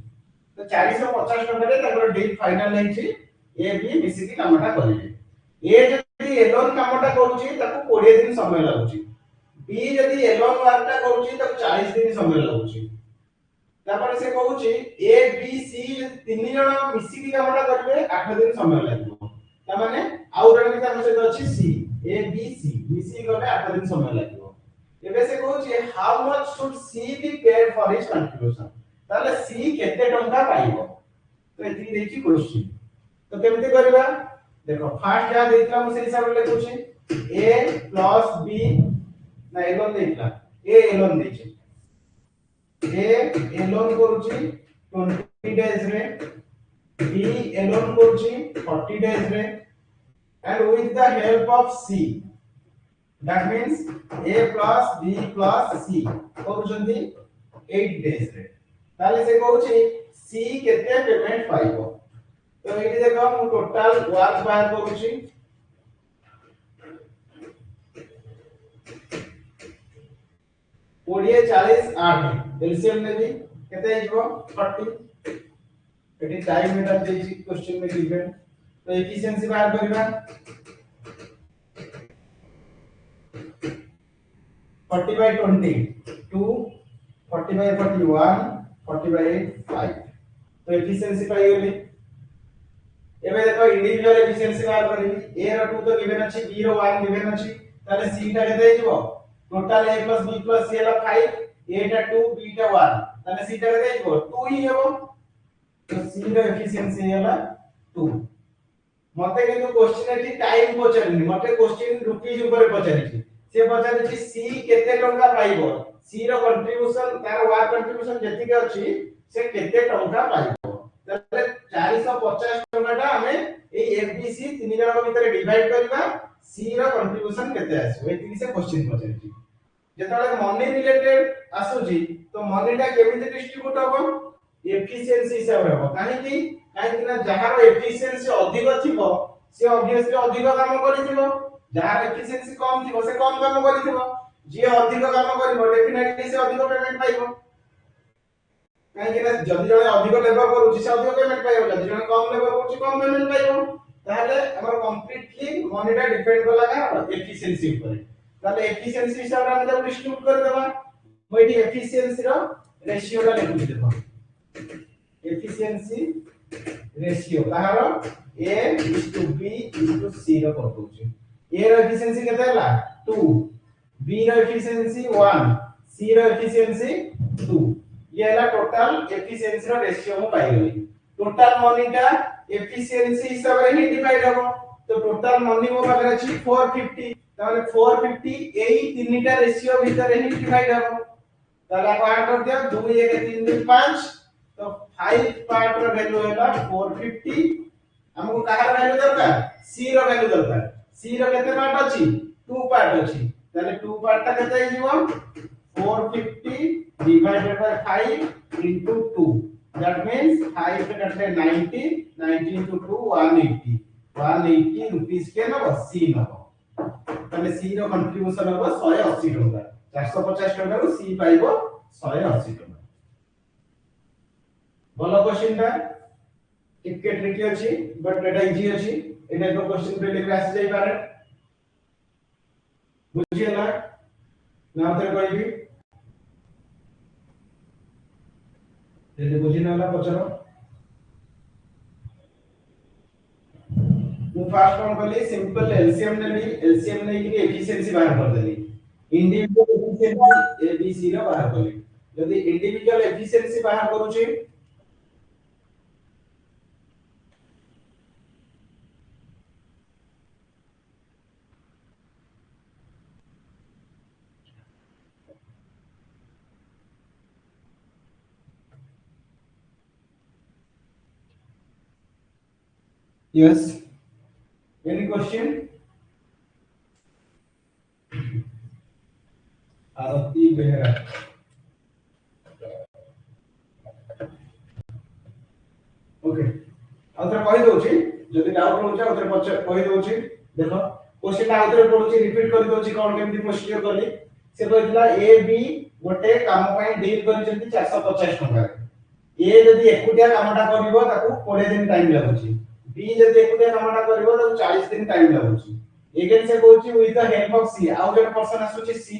तो 450 टका रे ताको डील फाइनल हेछि ए बी मिसिकी कामटा करिले ए जदि एलोन कामटा करूछि ताको 20 दिन समय लागुछि बी जदि एलोन वर्कटा करूछि ताको 40 दिन समय लागुछि तापर से कहूची ए बी सी तीन जण मिसिकी कामटा करबे 8 दिन समय लागबो त माने आउ जण के तार सहित अछि सी ए बी सी मिसिकी गले 8 दिन समय लागबो एबे से कहूची how much should C be paid for his contribution ताले सी केते टंका पाइबो तो एति देखि क्वेश्चन तो केमते करबा देखो फर्स्ट जा देइतला हम से हिसाब ले कहूची ए प्लस बी ना एलोन देइतला ए एलोन देइछि A alone करूची 20 days रे B alone करूची 40 days रे and with the help of C that means A plus B plus C करूचंती 8 days रे ताले से कहूची C केते पेमेंट पाइबो तो एठी देखो मु टोटल वर्क बाहर करूची 40 40 8 एलसीएम ने भी केते हिजबो 40 एटी टाइम मीटर देछि क्वेश्चन में गिवन तो एफिशिएंसी बाहर करबा 40 by 20 2 40 by 41 40 by 5 तो एफिशिएंसी पाई गेली एबे देखो इंडिविजुअल एफिशिएंसी बाहर करबी ए रो 2 तो गिवन अछि बी रो 1 गिवन अछि ताले सी टा केते हिजबो total a plus b plus c ला 5 a टा 2 b टा 1 तने c टा देइबो 2 ही हेबो तो c रो एफिशिएंसी हैला 2 मते किंतु क्वेश्चन एठी टाइम पचारिनी मते क्वेश्चन रुपीज ऊपर पचारिछि से पचारिछि c केते टंका पाइबो c रो कंट्रीब्यूशन तार वर्क कंट्रीब्यूशन जेति के अछि से केते टंका पाइबो तले 450 टंकाटा हमें ए एफबीसी तीन जण भीतर डिवाइड करबा c रो कंट्रीब्यूशन केते आसो एति से क्वेश्चन पचारिछि जेताले मनी रिलेटेड आसुजी तो मनीटा केमिति डिस्ट्रीब्यूट होबो एफिशिएंसी हिसाब रे हो काहे ना जहार एफिशिएंसी अधिक थिबो से ऑब्वियसली अधिक काम करिथिबो जहार एफिशिएंसी कम थिबो से कम काम करिथिबो जे अधिक काम करिवो डेफिनेटली से अधिक पेमेंट पाइबो काहे ना जदि जने अधिक लेबर करूची से अधिक पेमेंट पाइबो जदि जने कम लेबर करूची कम पेमेंट पाइबो ताहले हमर कंप्लीटली मनीटा डिपेंड करला का एफिशिएंसी ऊपर ताले एफिशिएंसी हिसाब रे हम जब डिस्ट्रीब्यूट कर देबा मोइटी एफिशिएंसी रो रेशियो ला लिखि देबा एफिशिएंसी रेशियो कहारो a is to b is to c रो कर दोची a रो एफिशिएंसी केते हला 2 बी रो एफिशिएंसी 1 सी रो एफिशिएंसी 2 ये हला टोटल एफिशिएंसी रो रेशियो मु पाई गली टोटल मनी टा एफिशिएंसी हिसाब रे ही डिवाइड हो तो टोटल मनी मो पाखरे अछि 450 ताले 450 एई तीनटा रेशियो भीतर ही डिवाइड हो ताले को ऐड कर दियो 2 1 3 2 5 तो 5 पार्ट रो वैल्यू हैला 450 हमको कहार वैल्यू दरकार सी रो वैल्यू दरकार सी रो केते पार्ट अछि 2 पार्ट अछि ताले 2 पार्ट ता केते हिजो 450 divided by 5 into 2 that means 5 पे करते 90 90 into 2 180 180 rupees के नबो सी नबो ताले सी रो कंट्रीब्यूशन नबो 180 टका 450 टका रो सी पाइबो 180 टका बोलो क्वेश्चन टा टिके ट्रिकी अछि बट एटा इजी अछि एटा को क्वेश्चन पे लेके आसी जाई पारे बुझिए ना तो कहबी जल्दी बुझी ना पचरो मु फास्ट कोन करली सिंपल एलसीएम नेली एलसीएम नै कि एफिशिएंसी बाहर कर देली individual efficiency A B C रो बाहर करली यदि इंडिविजुअल एफिशिएंसी बाहर करू छी yes any question Aarti Behera okay आउथरे कहि दोछि जदि डाउट होछ आउथरे कहि दोछि देखो क्वेश्चन आउथरे पढुछि रिपीट करि दोछि कोन केमति प्रोसीजर करली से कहितला ए बी गोटे काम पई डील करिसेंती 450 टका ए जदि एकुटिया कामटा करिवो ताकू 20 दिन टाइम लागुछि बी जदि एकुटिया कामटा करिवो ताकू 40 दिन टाइम लागुछि एगेन से कहूछि विथ द हेल्प ऑफ सी आउ जन पर्सन आसुछि सी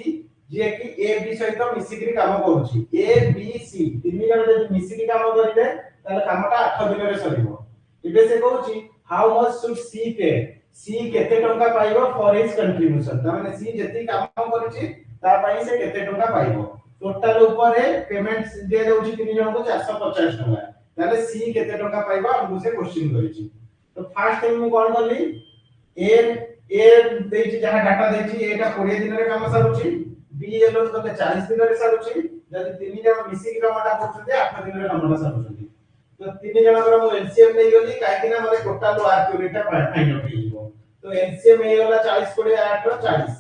जे कि ए बी सहित मिसिकरी काम करूछि ए बी सी तीन जण जदि मिसिकरी काम करिले ताले कामटा 8 दिन रे सरिबो इबे से कहूछि हाउ मच शुड सी पे सी केते टंका पाइबो फॉर हिज कंट्रीब्यूशन त माने सी जति काम करूछि ता पई से केते टंका पाइबो टोटल ऊपर है पेमेंट दे दउछि तीन जण को 450 टका ताले सी केते टंका पाइबो हमहु से क्वेश्चन करिछि तो फर्स्ट टाइम मु कोन करली ए देछि जहा डाटा देछि एटा 20 दिन रे काम सारुछि बी एलो तके 40 दिन रे सारुछि जदि तीन जण मिसिक कामटा करछथि 8 दिन रे कामटा सारुछि तो तीन जण को मु एलसीएम नै गली काहे कि ना माने total work unit find out हिजो तो एलसीएम हे होला 40 20 8 रो 40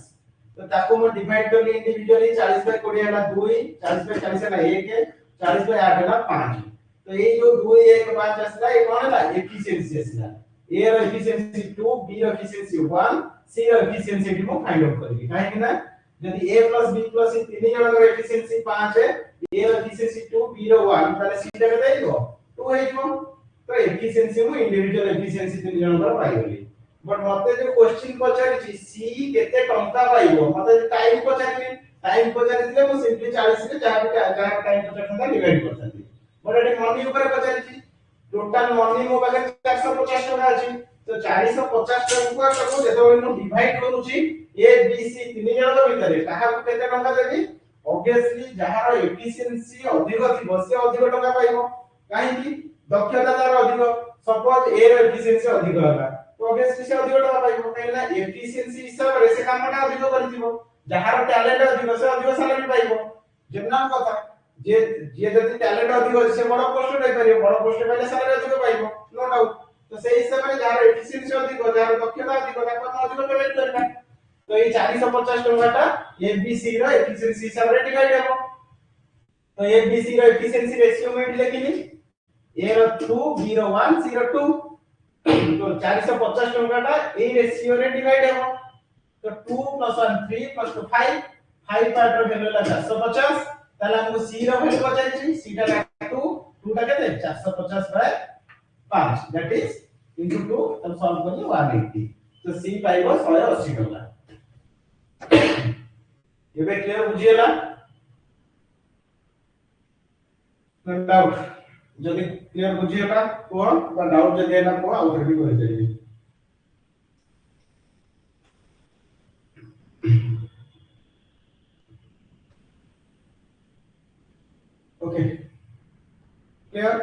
तो ताको मु डिवाइड करली इंडिविजुअली 40 बाय 20 हला 2 40 बाय 40 हला 1 40 बाय 8 हला 5 तो ये जो 2 1 5 असला ये कोन हला एफिशिएंसी असला ए रो एफिशिएंसी 2 बी रो एफिशिएंसी 1 सी रो एफिशिएंसी भी मु फाइंड आउट करली काहे कि ना यदि a b c तीन जण का एफिशिएंसी 5 है a रो एफिशिएंसी 2 b रो 1 ताले c टा केते आइबो 2 आइबो तो एफिशिएंसी मु इंडिविजुअल एफिशिएंसी तीन जण का पाइ गली बट मते जो क्वेश्चन पचारि छी c केते टंका पाइबो मते टाइम पचारि दिले मु सिंपली 40 रे जहा टाइम पचारता डिवाइड करथांती बट एटे मनी ऊपर पचारि छी टोटल मनी मो पाखे 450 टका अछि तो 450 टका को जेतबे मु डिवाइड करूची ए बी सी तीन जण के भितरे काहा केते टका देबी ऑब्वियसली जहार एफिशिएंसी अधिक थिबो से अधिक टका पाइबो काहे कि दक्षता तार अधिक सपोज ए रो एफिशिएंसी अधिक होला तो ऑब्वियसली से अधिक टका पाइबो काहेला एफिशिएंसी हिसाब रे से कामटा अधिक करथिबो जहार टैलेंट अधिक से अधिक सैलरी पाइबो जेना कथा जे जे जति टैलेंट अधिक अछि से बड़ पोस्ट रे पाइबो बड़ पोस्ट पाइले सैलरी अधिक पाइबो नो डाउट तो से हिसाब रे जहार एफिशिएंसी अधिक जहार दक्षता अधिक ताको अधिक पेमेंट करबा तो ये 450 टंकाटा एबीसी रो एफिशिएंसी हिसाब रे डिवाइड हेबो तो एबीसी रो एफिशिएंसी रेशियो में लिखिनी ए रो 2 बी रो 1 सी रो 2 तो 450 टंकाटा ए रेशियो रे डिवाइड हेबो तो 2 + 1 3 + 2 5 5 पार्ट रो वैल्यू ला 450 ताला हमको सी रो वैल्यू पचाइछि सी टा 2 2 टा केते 450 बाय 5 दैट इज इनटू 2 तब सॉल्व करले 180 तो सी पाइबो 180 टका एबे क्लियर बुझियला न डाउट जदि क्लियर बुझियला को बा डाउट जदि हैला को आउट भी करि देबी ओके क्लियर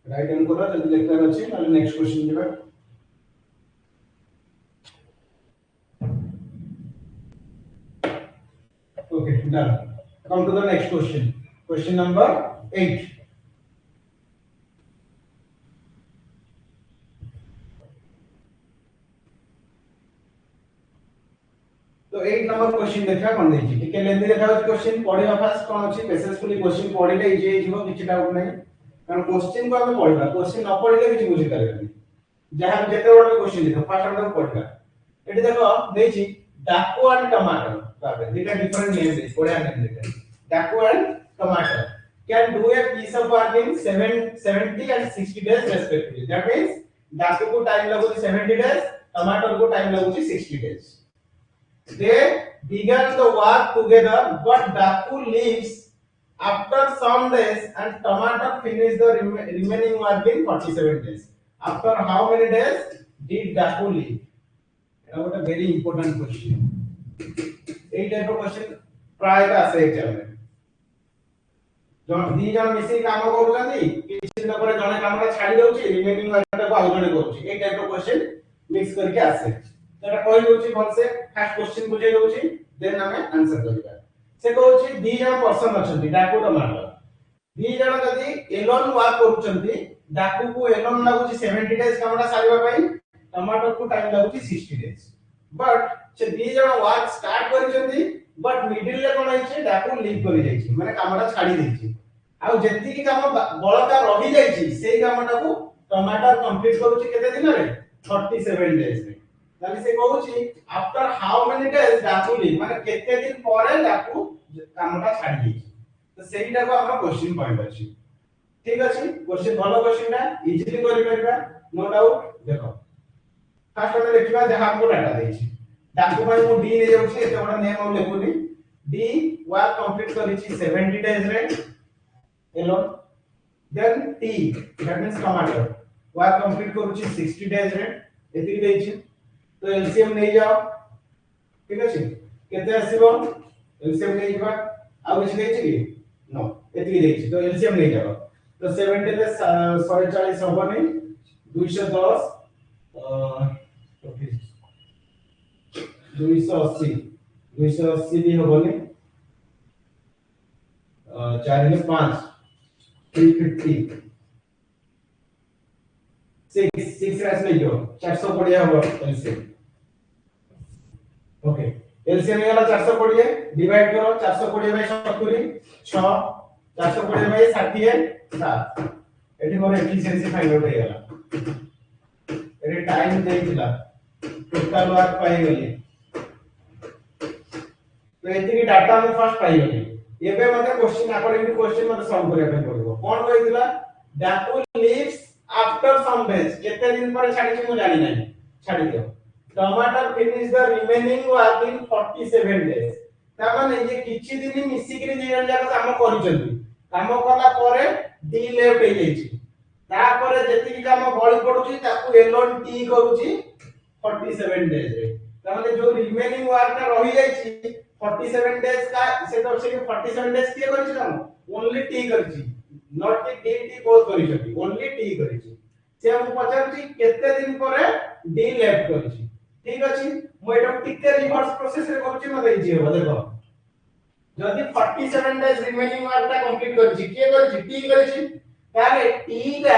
राइट आंसर जल्दी लिखकर अछि ना नेक्स्ट क्वेश्चन जेबा okay done come to the next question number 8 तो 8 नंबर क्वेश्चन देखा कोन देछि ठीक है लेंदी देखा क्वेश्चन पढिबा फास्ट कोन अछि पेशेंसफुली क्वेश्चन पढिले इजी हेजिबो किछि डाउट नै कारण क्वेश्चन को हमें पढिबा क्वेश्चन न पढिले किछि बुझि पारेबनी जहां जेते बड़ क्वेश्चन देखो फास्ट हम पढिबा एटी देखो देछि डाकू एंड टमाटर बाबे दिटा डिफरेंट नेम दे पढिया नेम दे डाकू एंड टमाटर can do a piece of work in 70 and 60 days respectively that means डाकू को टाइम लगो 70 days टमाटर को टाइम लगो 60 days they began the work together but Daku leaves after some days and tomato finish the remaining work in 47 days after how many days did Daku leave এটা একটা very important question এই টাইপের question প্রায় আসে exam में दी जन मिसी काम करूछंती किछि दिन पर जने कामटा छाडी दउछि रिमेनिंग वर्कटा को आउ जने करूछि ए टाइप रो क्वेश्चन मिक्स करके आसे सेटा कहि दउछि भलसे फर्स्ट क्वेश्चन बुझे दउछि देन हमें आंसर करिबा से कहउछि दी जन पर्सन अछंती डाकू टमाटर दी जन जदी एलोन वर्क करूछंती डाकू को एलोन लागुछि 70 डेज कामटा सारिबा पई टमाटर को टाइम लागुछि 60 डेज बट से दी जन वर्क स्टार्ट करिछंती बट मिडिल ले कोन होइछि डाकू लीव करि जाइछि माने कामटा छाडी दैछि आ जेति की काम बळका रहि जाइछि सेही कामटा को टमाटर कंप्लीट करूछि केते दिन रे 37 डेज रे ताली से कहउछि आफ्टर हाउ मेनी डेज डाकू लीव माने केते दिन परे डाकू कामटा छाडी दैछि तो सेहीटा को हम क्वेश्चन पॉइंट अछि ठीक अछि क्वेश्चन भलो क्वेश्चन ना इजीली करि परबा नो डाउट देखो फर्स्ट हम देखिबा जहां हमको डाटा दैछि डाकू भाई मु डी ले जाउछि एते बडा नेम हम लेखुनी डी वर्क कंप्लीट करिछि 70 डेज रे alone then t that means tomato work complete करूची 60 days रे एति देछि तो एलसीएम नै जाओ ठीक अछि केते आसीबो एलसीएम नै जबा आ किछ देछि कि नो एति देछि तो एलसीएम नै जाओ तो 70 ले 140 होबनी 210 280 280 भी होबनी 4 में 5 350 6 रैस ले जो 400 पड़िया हो एलसीएम ओके एलसीएम वाला 400 पड़िए डिवाइड करो 400 पड़िए बाय 70 6 400 पड़िए बाय 60 7 एठी मोर एफिशिएंसी फाइंड आउट हे गला एरे टाइम देइथिला टोटल वर्क पाई गली तो एति की डाटा हम फर्स्ट पाई गली एबे मते क्वेश्चन अकॉर्डिंग टू क्वेश्चन मते सॉल्व करिया पे पड़िबो कोन कहितला डाकू लीव्स आफ्टर सम डेज केते दिन पर छाडी छी मु जानि नै छाडी दियो टमाटर finish the remaining work in 47 days ता माने ये किछि दिन मिसी करी जे जाक काम करिसंती काम कला परे डी लेफ्ट हे जाइछि ता परे जेति की काम बळी पडुछि ताकू एलोन टी करूछि 47 डेज रे ता माने जो रिमेनिंग वर्क रहि जाइछि 47 डेज का से तो से 47 डेज के करिछि काम ओनली टी करिछि नॉट कि डी टी बोथ करिछि ओनली टी करिछि से हम पचारछि केते दिन परे डी लेफ्ट करिछि ठीक अछि मु एटा टिके रिवर्स प्रोसेस रे करिछि मते इजी हो देखो जदी 47 डेज रिमेनिंग वर्क ता कंप्लीट करिछि के करिछि टी करिछि ताले टी दा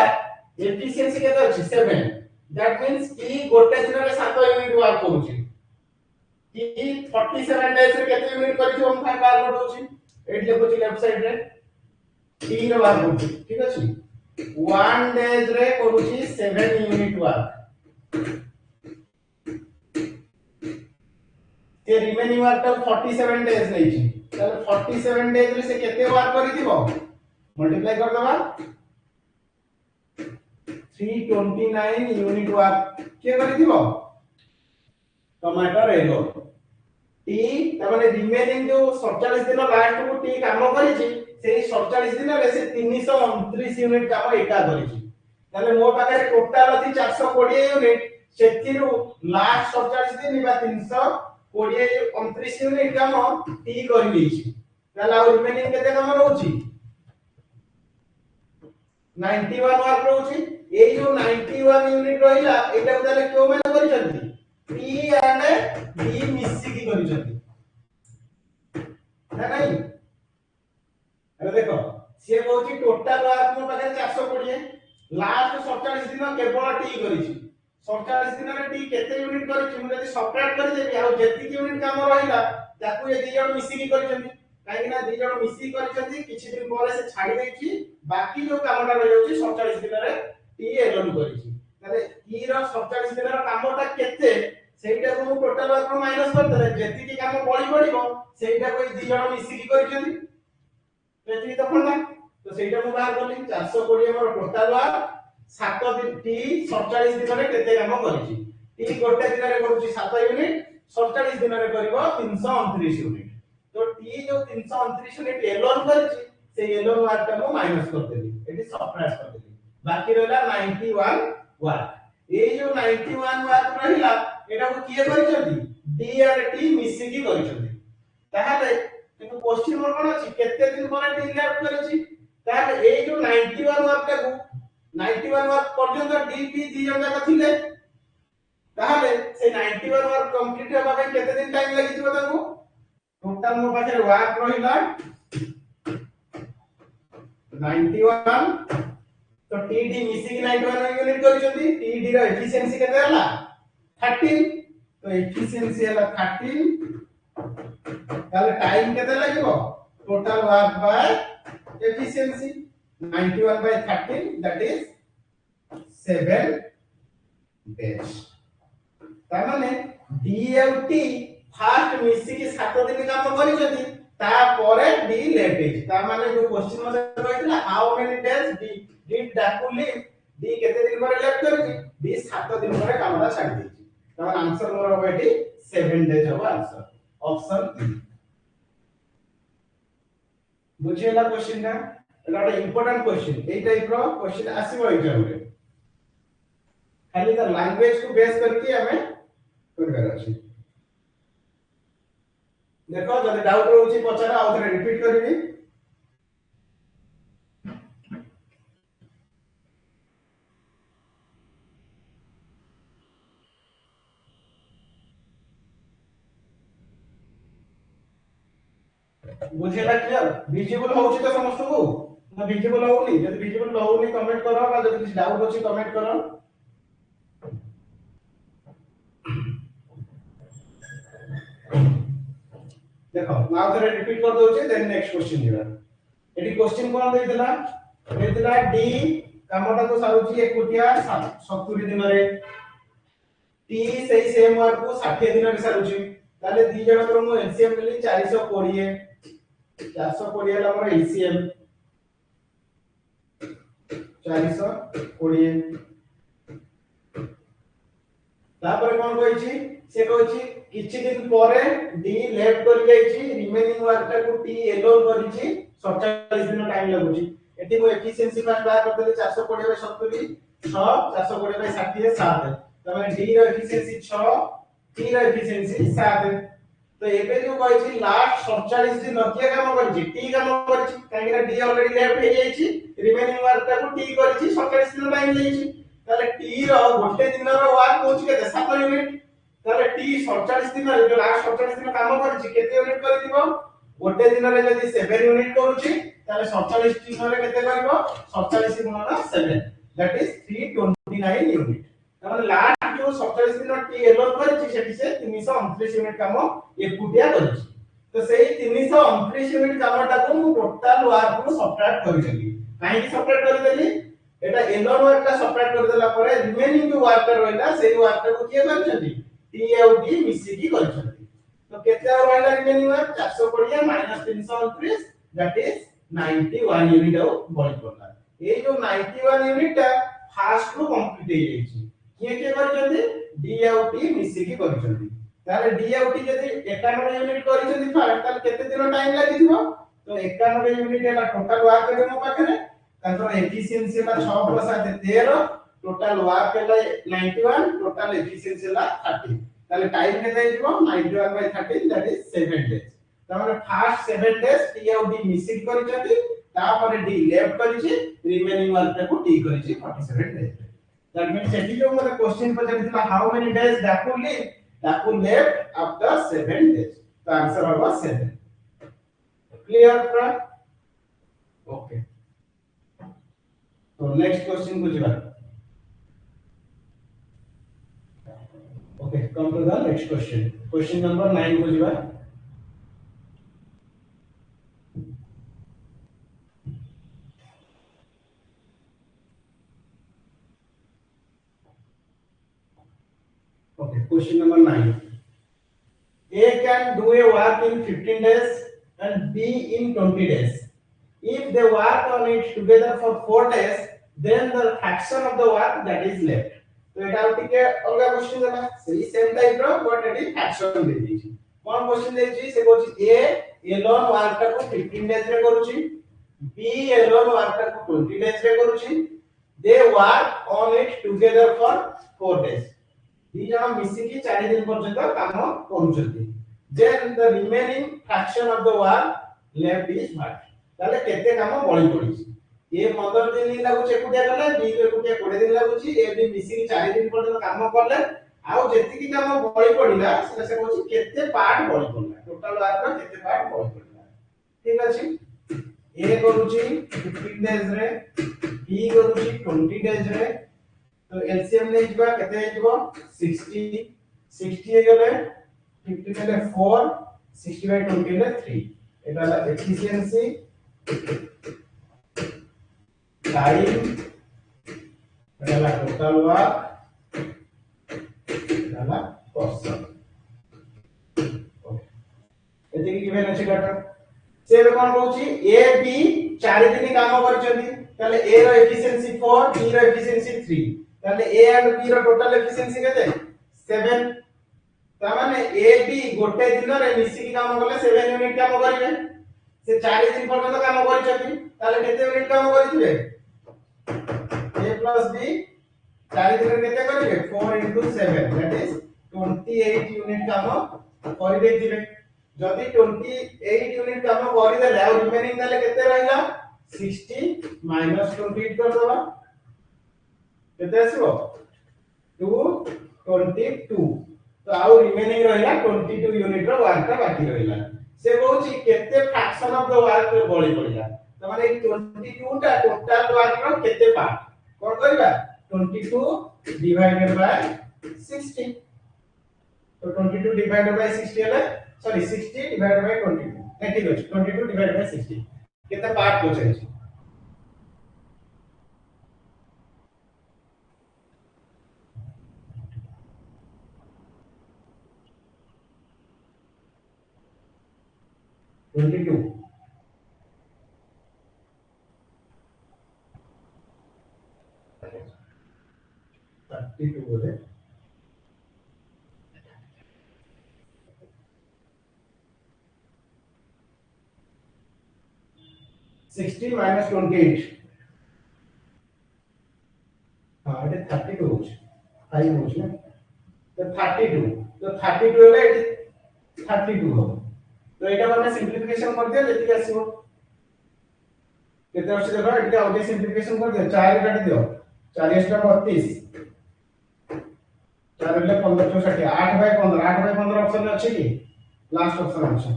एफिशिएंसी केते अछि 7 दैट मींस टी गोटे दिन रे 7 यूनिट वर्क करूछि टी 47 डेज रे केते यूनिट करिछि हम फाइ बार नोट होछि एट लिखुछि लेफ्ट साइड रे टी रे वर्क करूछि ठीक अछि 1 डेज रे करूछि 7 यूनिट वर्क ते रिमेनिंग वर्क 47 डेज नै छी ताले 47 डेज रे से केते वर्क करिथिबो मल्टीप्लाई कर दबा 329 यूनिट वर्क के करिथिबो टमाटर एलो टी तमाने रिमेनिंग जो 47 दिन लास्ट को टी काम करिछि सेही 47 दिन रे से 329 यूनिट काम एका करिछि ताले मो पाखे टोटल अछि 420 यूनिट सेथिरु लास्ट 47 दिन बा 329 20 29 यूनिट काम टी करि लेछि ताला और रिमेनिंग केते काम रहउछि 91 वर्क रहउछि एई जो 91 यूनिट रहिला एटा ताले क्यों माने करिसथि टी एंड डी मिसी की करिसथि ना नहीं अरे देखो से कहउछि टोटल वर्क मो पाखे 420 लास्ट 47 दिन केवल टी करिछि 47 दिन रे टी केते यूनिट करिछि मु जदी सबट्रैक्ट करि देबी आ जेति यूनिट काम रहिला ताकू ए दी जण मिसी की करिसथि काहे ना दी जण मिसी करिसथि किछि दिन परे से छाडी देछि बाकी जो कामटा रहि जाउछि 47 दिन रे टी एलोन करिछि ताले टी रो 47 दिन रो कामटा केते सेटा को टोटल वर्क माइनस कर देले जेति की काम बळी पड़िबो सेटा को दी जण मिसी की करिसथि एति तो पड़ना तो सेटा मु बाहर करली 420 मोर टोटल वर्क 7 दिन टी 47 दिन रे केते काम करिछि टी गोटे दिन रे करूछि 7 यूनिट 47 दिन रे करिवो 329 यूनिट तो टी जो 329 यूनिट एलोन करिछि से एलोन वर्क का मु माइनस कर देली एटी सबट्रैक्ट कर देली बाकी रहला 91 वर्क ए जो 91 वर्क रहिला एटा को किए करिसथि डी आर टी मिसी की करिसथि ताहाले किंतु क्वेश्चन मोर कोन अछि केते दिन पर टी लेफ्ट करिछि ताहाले ए जो 91 वर्क का 91 वर्क पर्यंत डीपी दी जन का थिले ताहाले से 91 वर्क कंप्लीट होबा पे केते दिन टाइम लागि दिबो ताको टोटल मो पाखे वर्क रहिला 91 तो टीडी मिसी की 91 यूनिट करिसथि टीडी रो एफिशिएंसी केते हला 13 तो एफिशिएंसी हला 13 ताले टाइम केते लागिवो total work by efficiency 91 by 13 that is 7 days ता माने डीएलटी फास्ट मिसी की 7 दिन काम करिसथि ता परे डी लेट है ता माने जो क्वेश्चन मते कहैतला how many days D did डाकुली डी केते दिन परे लेट करिछि डी 7 दिन परे कामटा छाडी देछि ता माने आंसर मोर हो एटी 7 डेज हो आंसर ऑप्शन बुझेला क्वेश्चन ना एटा इंपोर्टेंट क्वेश्चन ए टाइप रो क्वेश्चन आसीबो एग्जाम रे खाली त लैंग्वेज को बेस करके हमें करबार अछि देखो जदि डाउट रहउछि पछारा आ थरे रिपीट करबी बुझेला क्लियर विजिबल होउछि त समस्त को ना विजिबल होउनी जदि विजिबल होउनी कमेंट करो बा जदि किछ डाउट अछि कमेंट करो देखो नाउ थरे रिपीट कर दोछे देन नेक्स्ट क्वेश्चन दिबा एटी क्वेश्चन कोन देइतला डी कामटा को सारुची एकुटिया 70 दिन रे टी सेही सेम वर्क को 60 दिन रे सारुची ताले दी जण कर मो एलसीएम मिली 420 420 हला हमर एलसीएम 420 तापर कोन कहिछि से कहिछि किछि दिन परे डी लेफ्ट कर जाइछि रिमेनिंग वर्क को टी एलोन करिछि 47 दिन टाइम लागुछि एटी को एफिशिएंसी पास बाय कर देले 420 बाय 70 6 420 बाय 60 7 तमे डी रो एफिशिएंसी 6 टी रो एफिशिएंसी 7 तो एबे जो कहिछि लास्ट 47 दिन नकिया काम करिछि टी काम करिछि काहे कि डी ऑलरेडी लेफ्ट हे जाइछि रिमेनिंग वर्क को टी करिछि 47 दिन टाइम जाइछि ताले टी रो गोटे दिन रो वर्क होछि केते 7 यूनिट ताले टी 47 दिन रे जो लास्ट 47 दिन काम करिछि केते यूनिट करि दिबो गोटे दिन रे जदी 7 यूनिट करूछि ताले 47 दिन रे केते करबो 47 गुणन 7 दैट इज 329 यूनिट ताले लास्ट जो 47 दिन टी एलोन करिछि सेठी से 329 यूनिट काम एकुटिया करिछि तो सेही 329 यूनिट कामटा को मु टोटल वर्क को सबट्रैक्ट करि देली काहे कि सबट्रैक्ट करि देली एटा एलोन वर्क का सबट्रैक्ट कर देला परे रिमेनिंग जो वर्क रहला सेही वर्क को किए करछथि टी और डी मिसी की करछथि तो केते और रहला remaining work 420 minus 329 that is 91 unit और बॉडी पड़ला ए जो 91 यूनिट फास्ट को कंप्लीट हे जाइछि किए के करछथि डी और टी मिसी की करछथि ताले डी और टी जदी 91 यूनिट करछथि फास्ट ताले केते दिन टाइम लागि दिबो तो 91 यूनिट एला टोटल वर्क के मो पाखरे ताकर एफिशिएंसी ला 6 + 7 13 टोटल वर्क ला 91 टोटल एफिशिएंसी ला 30 ताले टाइम केते हिजबो 91/13 दैट इज 7 डेज तमरे फर्स्ट 7 डेज टी और डी मिसिंग करिसथि तापर डी लेफ्ट करिछि रिमेनिंग वर्क को टी करिछि 47 डेज दैट मींस सेठी जो मते क्वेश्चन पचारिथिला हाउ मेनी डेज डाकू लेफ्ट आफ्टर 7 डेज तो आंसर होगा 7 क्लियर पूरा ओके तो नेक्स्ट क्वेश्चन को जिबा Okay, come to the next question. Question number 9 को जिबा Okay, question number 9. A can do a work in 15 days and B in 20 days. If they work on it together for 4 days, then the fraction of the work that is left. तो एटा टिके अलगा question देला सेही same type रो but एटी fraction दे दिछि कोन क्वेश्चन देछि से कहछि ए एलोन वर्क को 15 डेज रे करूछि बी एलोन वर्क को 20 डेज रे करूछि they work on it together for 4 days दी जण मिसी की 4 दिन पर्यंत काम करूछथि then the remaining fraction of the work left is what ताले केते काम बळी पडिछि ए 15 दिन लागुचे एकुटिया करले बी को एकुटिया 20 दिन लागुची ए बी मिसी 4 दिन पर्यंत काम करले आउ जेति की काम बळी पडिला सेटा से कहूची केते पार्ट बळी पडला टोटल वर्क रो केते पार्ट बळी पडला ठीक अछि ए करूची 15 डेज रे बी करूची 20 डेज रे तो एलसीएम नै जिबा केते हिजबो 60 60 हे गेले 15 ले 4 60/20 ले 3 एटा efficiency time adalah total work adalah cost okay एते की गिवन अछि डाटा से कोन कहूची ए बी 4 दिन काम करचंदी ताले ए रो एफिशिएंसी 4 बी रो एफिशिएंसी 3 ताले ए एंड बी रो टोटल एफिशिएंसी केते 7 ता माने ए बी गोटे दिन रे मिसी की काम करले 7 यूनिट काम करिवे से 4 दिन पर्यंत काम करचंदी ताले केते यूनिट काम करिथिबे a plus b 4 दिन केते करिवे 4 into 7 that is 28 यूनिट काम करि देथिबे जदी 28 यूनिट काम करि देले आ रिमेनिंग देले केते रहिला 60 minus 28 कर दबा केते आसीबो 222 तो आ रिमेनिंग रहिला 22 यूनिट रो वर्क का बाकी रहिला से कहूची केते फ्रैक्शन ऑफ द वर्क बळी पड़िला त माने 22 टा टोटल वर्क रो केते पार्ट कोन करबा 22 divided by 60 तो 22 divided by 60 हला सॉरी 60 divided by 22 नहीं ठीक अछि 22 divided by 60 केते पार्ट बचै छै बोले 60 minus 28 हां एटे 32 होछ 5 होछ ना तो 32 तो 32 हेले एटे 32 हो तो एटा माने सिंपलीफिकेशन कर दियो जेति आसीबो केते अछि देखो एटा ओटे सिंपलीफिकेशन कर दियो 4 काटी दियो 4 एक्स्ट्रा 32 4 ले 15 64 8/15 ऑप्शन में अछि कि लास्ट ऑप्शन अछि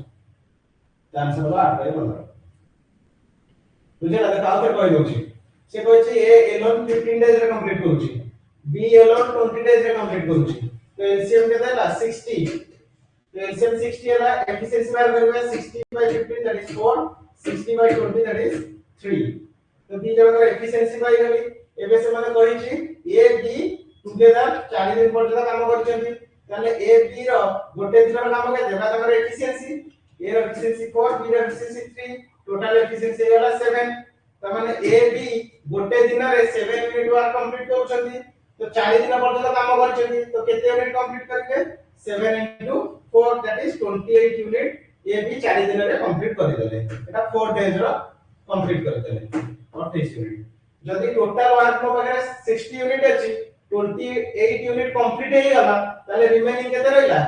आंसर बा 8/15 तुझे लगे काउ के कहि दोछि से कहै छी ए एलोन 15 डेज रे कंप्लीट करूछि बी एलोन 20 डेज रे कंप्लीट करूछि तो एलसीएम के देला 60 तो एलसीएम 60 हला एफिशिएंसी बार करबे 60/15 दैट इज 4 60/20 दैट इज 3 तो दी जण एफिशिएंसी पाई गली एबे से माने कहि छी ए बी टुगेदर 4 दिन पर्यंत काम करछंती ताले ए बी रो गोटे दिन काम के देबा तमर एफिशिएंसी ए रो एफिशिएंसी 4 बी रो एफिशिएंसी 3 टोटल एफिशिएंसी होला 7 त माने ए बी गोटे दिन रे 7 यूनिट वर्क कंप्लीट करछंती तो 4 दिन पर्यंत काम करछंती तो केते यूनिट कंप्लीट करके 7 into 4 that is 28 unit A B 4 दिन रे कंप्लीट कर देले एटा 4 डेज रो कंप्लीट कर देले 28 यूनिट जदी टोटल वर्क नो बगैर 60 यूनिट अछि 28 यूनिट कंप्लीट हे गला ताले रिमेनिंग केते रहिला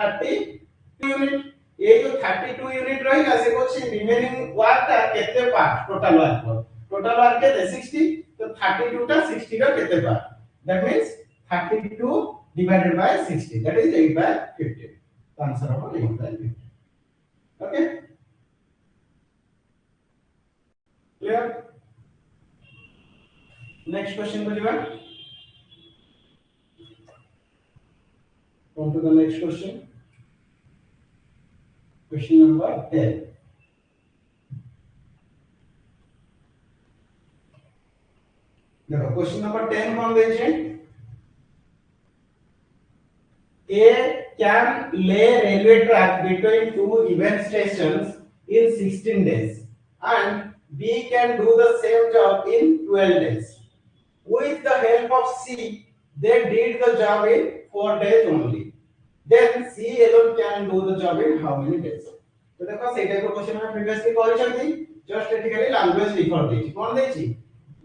32 यूनिट ये जो 32 यूनिट रहिला से कोछि रिमेनिंग वर्क ता केते पार्ट टोटल वर्क केते 60 तो 32 टा 60 रा केते part that means 32 divided by 60 that is 8 by 50 the answer of 8 by 50 okay clear next question को जीवा on to the next question question number 10 देखो क्वेश्चन नंबर 10 कौन दे छे A can lay railway track between two event stations in 16 days and B can do the same job in 12 days. With the help of C, they did the job in 4 days only. Then C alone can do the job in how many days? तो देखो सेई type question हम previously करिसथि just एठी खाली language लिखर देछि कोन देछि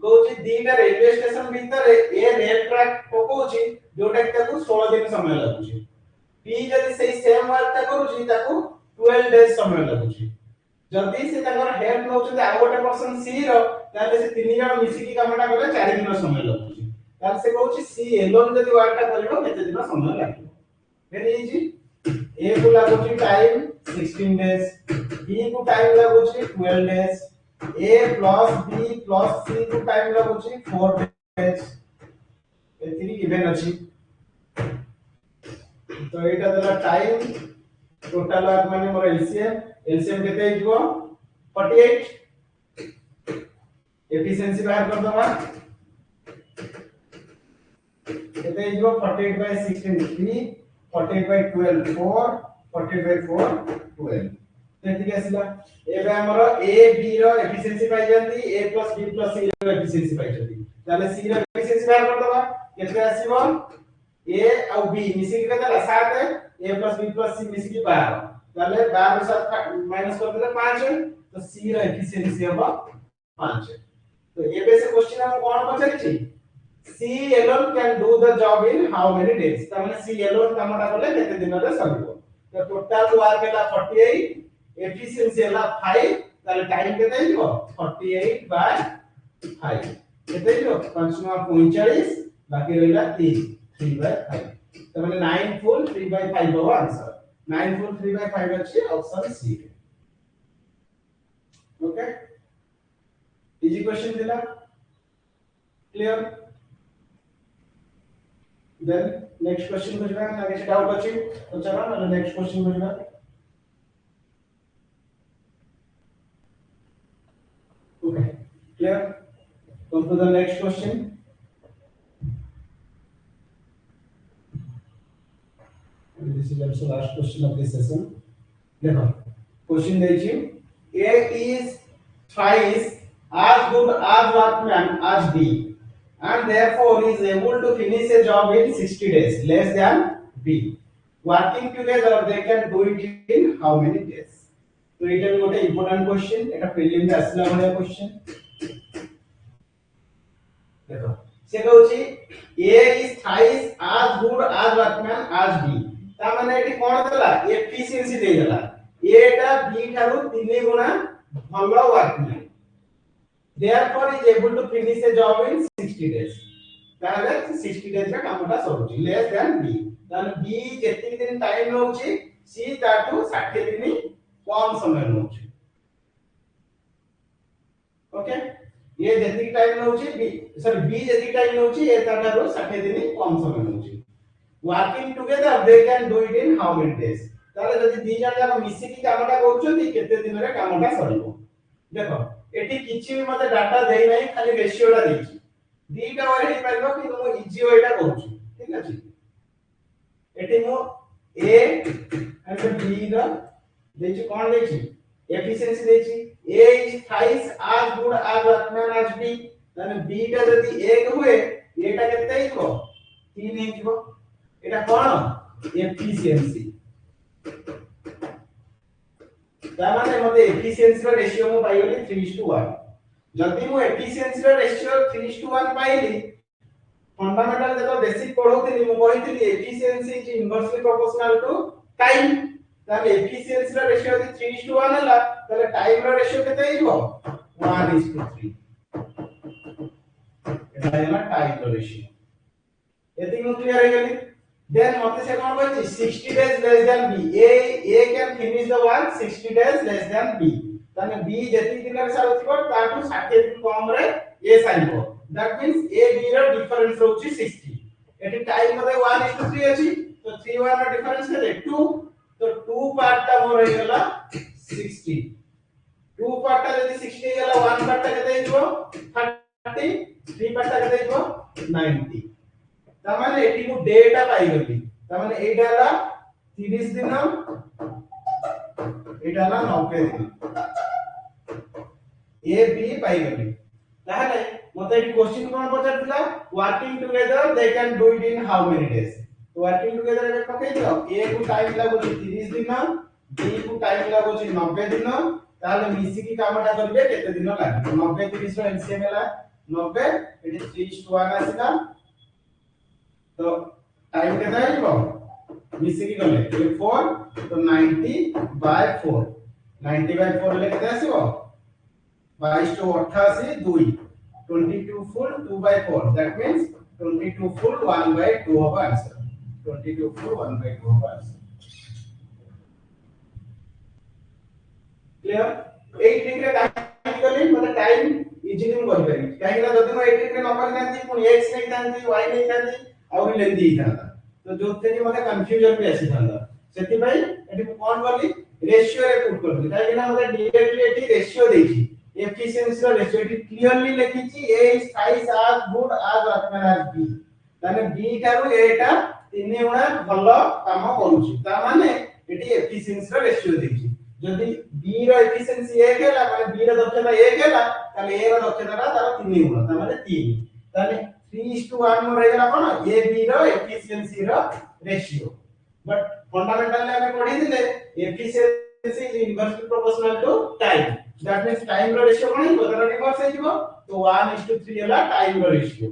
कहूछि दीटा railway station भीतर ए rail track पकोछि जोटा कि ताकू 16 दिन समय लागुछि बी जदि सेई सेम वर्क ता करूछि ताकू 12 डेज समय लागुछि जदि से ताकर हेल्प नउछि आ गोटे पर्सन सी रो ताले से तीन जण मिसिकी कामटा कले 4 दिन समय लागुछि ताले से कहूछि सी एलोन जदि वर्क ता करिवो केते दिन समय लागिवो वेरी इजी ए को लागुछि टाइम 16 डेज बी को टाइम लागुछि 12 days A plus B plus C को टाइम लागुछि 4 डेज एथिनि गिवन अछि तो एटा देला टाइम टोटल वर्क माने मोर एलसीएम केते हिजबो 48 एफिशिएंसी बाहर कर दबा केते हिजबो 48 by 16 3 48 by 12 4 48 by 4 12 तेति आसीला एबे हमर ए बी रो एफिशिएंसी पाइ जंती a + b + c रो एफिशिएंसी पाइ जंती ताले c रो एफिशिएंसी बाहर कर दबा केते आसीबो a और b मिसी के केते 7 a + b + c मिसी के 12 ताले 12 रो 7 माइनस कर देले 5 तो c रो एफिशिएंसी होबो 5 तो एबे से क्वेश्चन हम कोन पछारि छी c alone can do the job in how many days ताने c alone कामटा करले केते दिन रे सरिबो तो टोटल वर्क हैला 48 एफिशिएंसी हैला 5 ताले टाइम केते हिजो 48 by 5 केते हिजो 545 बाकी रहिला 3 by 5 तो माने 9 फुल 3 by 5 हो आंसर 9 फुल 3 by 5 अछि option C okay easy question दिला क्लियर देन नेक्स्ट क्वेश्चन को जरा आगे से डाउट अछि तो चलो ना नेक्स्ट क्वेश्चन को जरा okay clear come to the next question and this is also last question of this session देखो क्वेश्चन देछि A is twice as good as workman as B and therefore is able to finish a job in 60 days less than B working together they can do it in how many days तो एटा भी गोटे important question एटा prelim में आसला वाला question देखो से कहउची A is thrice as good as workman as B ता माने एटी कोन देला एफिशिएंसी दे देला A टा B ठारू 3 गुना भलो workman therefore is able to finish a job in 60 days ताले 60 days का कामटा सरुची लेस देन B ताने B जेति दिन टाइम नउची C ताटू 60 दिन कम समय नउची ओके ये जेति टाइम नउची बी सॉरी बी जेति टाइम नउची ए ताटारो 60 दिन कम समय नउची working together they can do it in how many days ताले जदि दी जण जाक मिसी की कामटा करछोती केते दिन रे कामटा सरिबो देखो एटी किछि भी मते डाटा देई नै खाली रेशियोटा देछि दीटा वर हे परबो कि मो इजी वेटा करछु ठीक अछि एटी मो ए एंड बी द देछि कोन देछि एफिशिएंसी देछि A is thrice as good as workman as B ताने B टा जदि 1 हुए A टा केते हिजो 3 हिजो एटा कोन एफिशिएंसी ता माने मते एफिशिएंसी रो रेशियो मो पाइली 3:1 जदि मो एफिशिएंसी रो रेशियो 3:1 पाइली फंडामेंटल देखो बेसिक पढौथिली मु कहिथिली efficiency is inversely proportional to time ताले एफिशिएंसी रा रेशियो यदि 3:1 हला ताले टाइम रा रेशियो केते हिजो 1:3 एटा हला टाइम रा रेशियो एति मु क्लियर हे गेली देन मते से कोन कहछि 60 days less than b a can finish the work 60 days less than b ताने b जेति दिन रे सारुथिबो ताटू 60 दिन कम रे a Saibo that means a b रा डिफरेंस होछि 60 एटी टाइम मते 1:3 अछि तो 3 1 रा डिफरेंस केते 2 तो 2 पार्ट ता मोर हे गेला 60 2 पार्ट ता यदि 60 हे गेला 1 पार्ट ता केते हिजो 30 3 पार्ट ता केते हिजो 90 ता माने एटी मु डेटा पाई गली ता माने एटा हला 30 दिन एटा हला 90 दिन ए बी पाई गली ताहले मते एटी क्वेश्चन कोन पचारथिला working together they can do it in how many days working together रे पकई दियो ए को टाइम लागो 30 दिन बी को टाइम लागो 90 दिन ताहले मिसी की कामटा करबे केते दिन लागे 90 30 रो एलसीएम हला 90 एटी 3:1 आसीला तो टाइम केते आइबो मिसी की गले 4 तो 90/4 90/4 ले केते आसीबो 22 to 88 2 22 full 2/4 that means 22 full 1/2 of answer 22 full 1/2 of answer clear 8 degree time करले मतलब टाइम इजीली हम कर पारी काहे ना जदी म 8 डिग्री न कर नांती पुनी x नहीं थांती y नहीं थांती और लेंदी थांता तो जोते कि मते कंफ्यूजन भी आसी थांता सेति भाई एटी कोन करली रेशियो रे पुट करली काहे ना मते डायरेक्टली एटी रेशियो देछि एफिशिएंसी रा रेशियो एटी क्लियरली लिखिछि a is thrice as good as workman as b ताने b थारु a टा 3 गुणा भलो काम करूछि ता माने एटी एफिशिएंसी रा रेशियो देछि जदी b रो एफिशिएंसी 1 हैला माने b रो दक्षता 1 हैला ताले a रो दक्षता तार 3 गुणा ता माने 3 ताले 3:1 मोर हेला कोन a b रो एफिशिएंसी रो रेशियो बट फंडामेंटल ने हमें पढी दिले efficiency is inversely proportional to time that means time रो रेशियो कोन हिबो तार रिवर्स हिबो तो 1:3 हैला टाइम रो रेशियो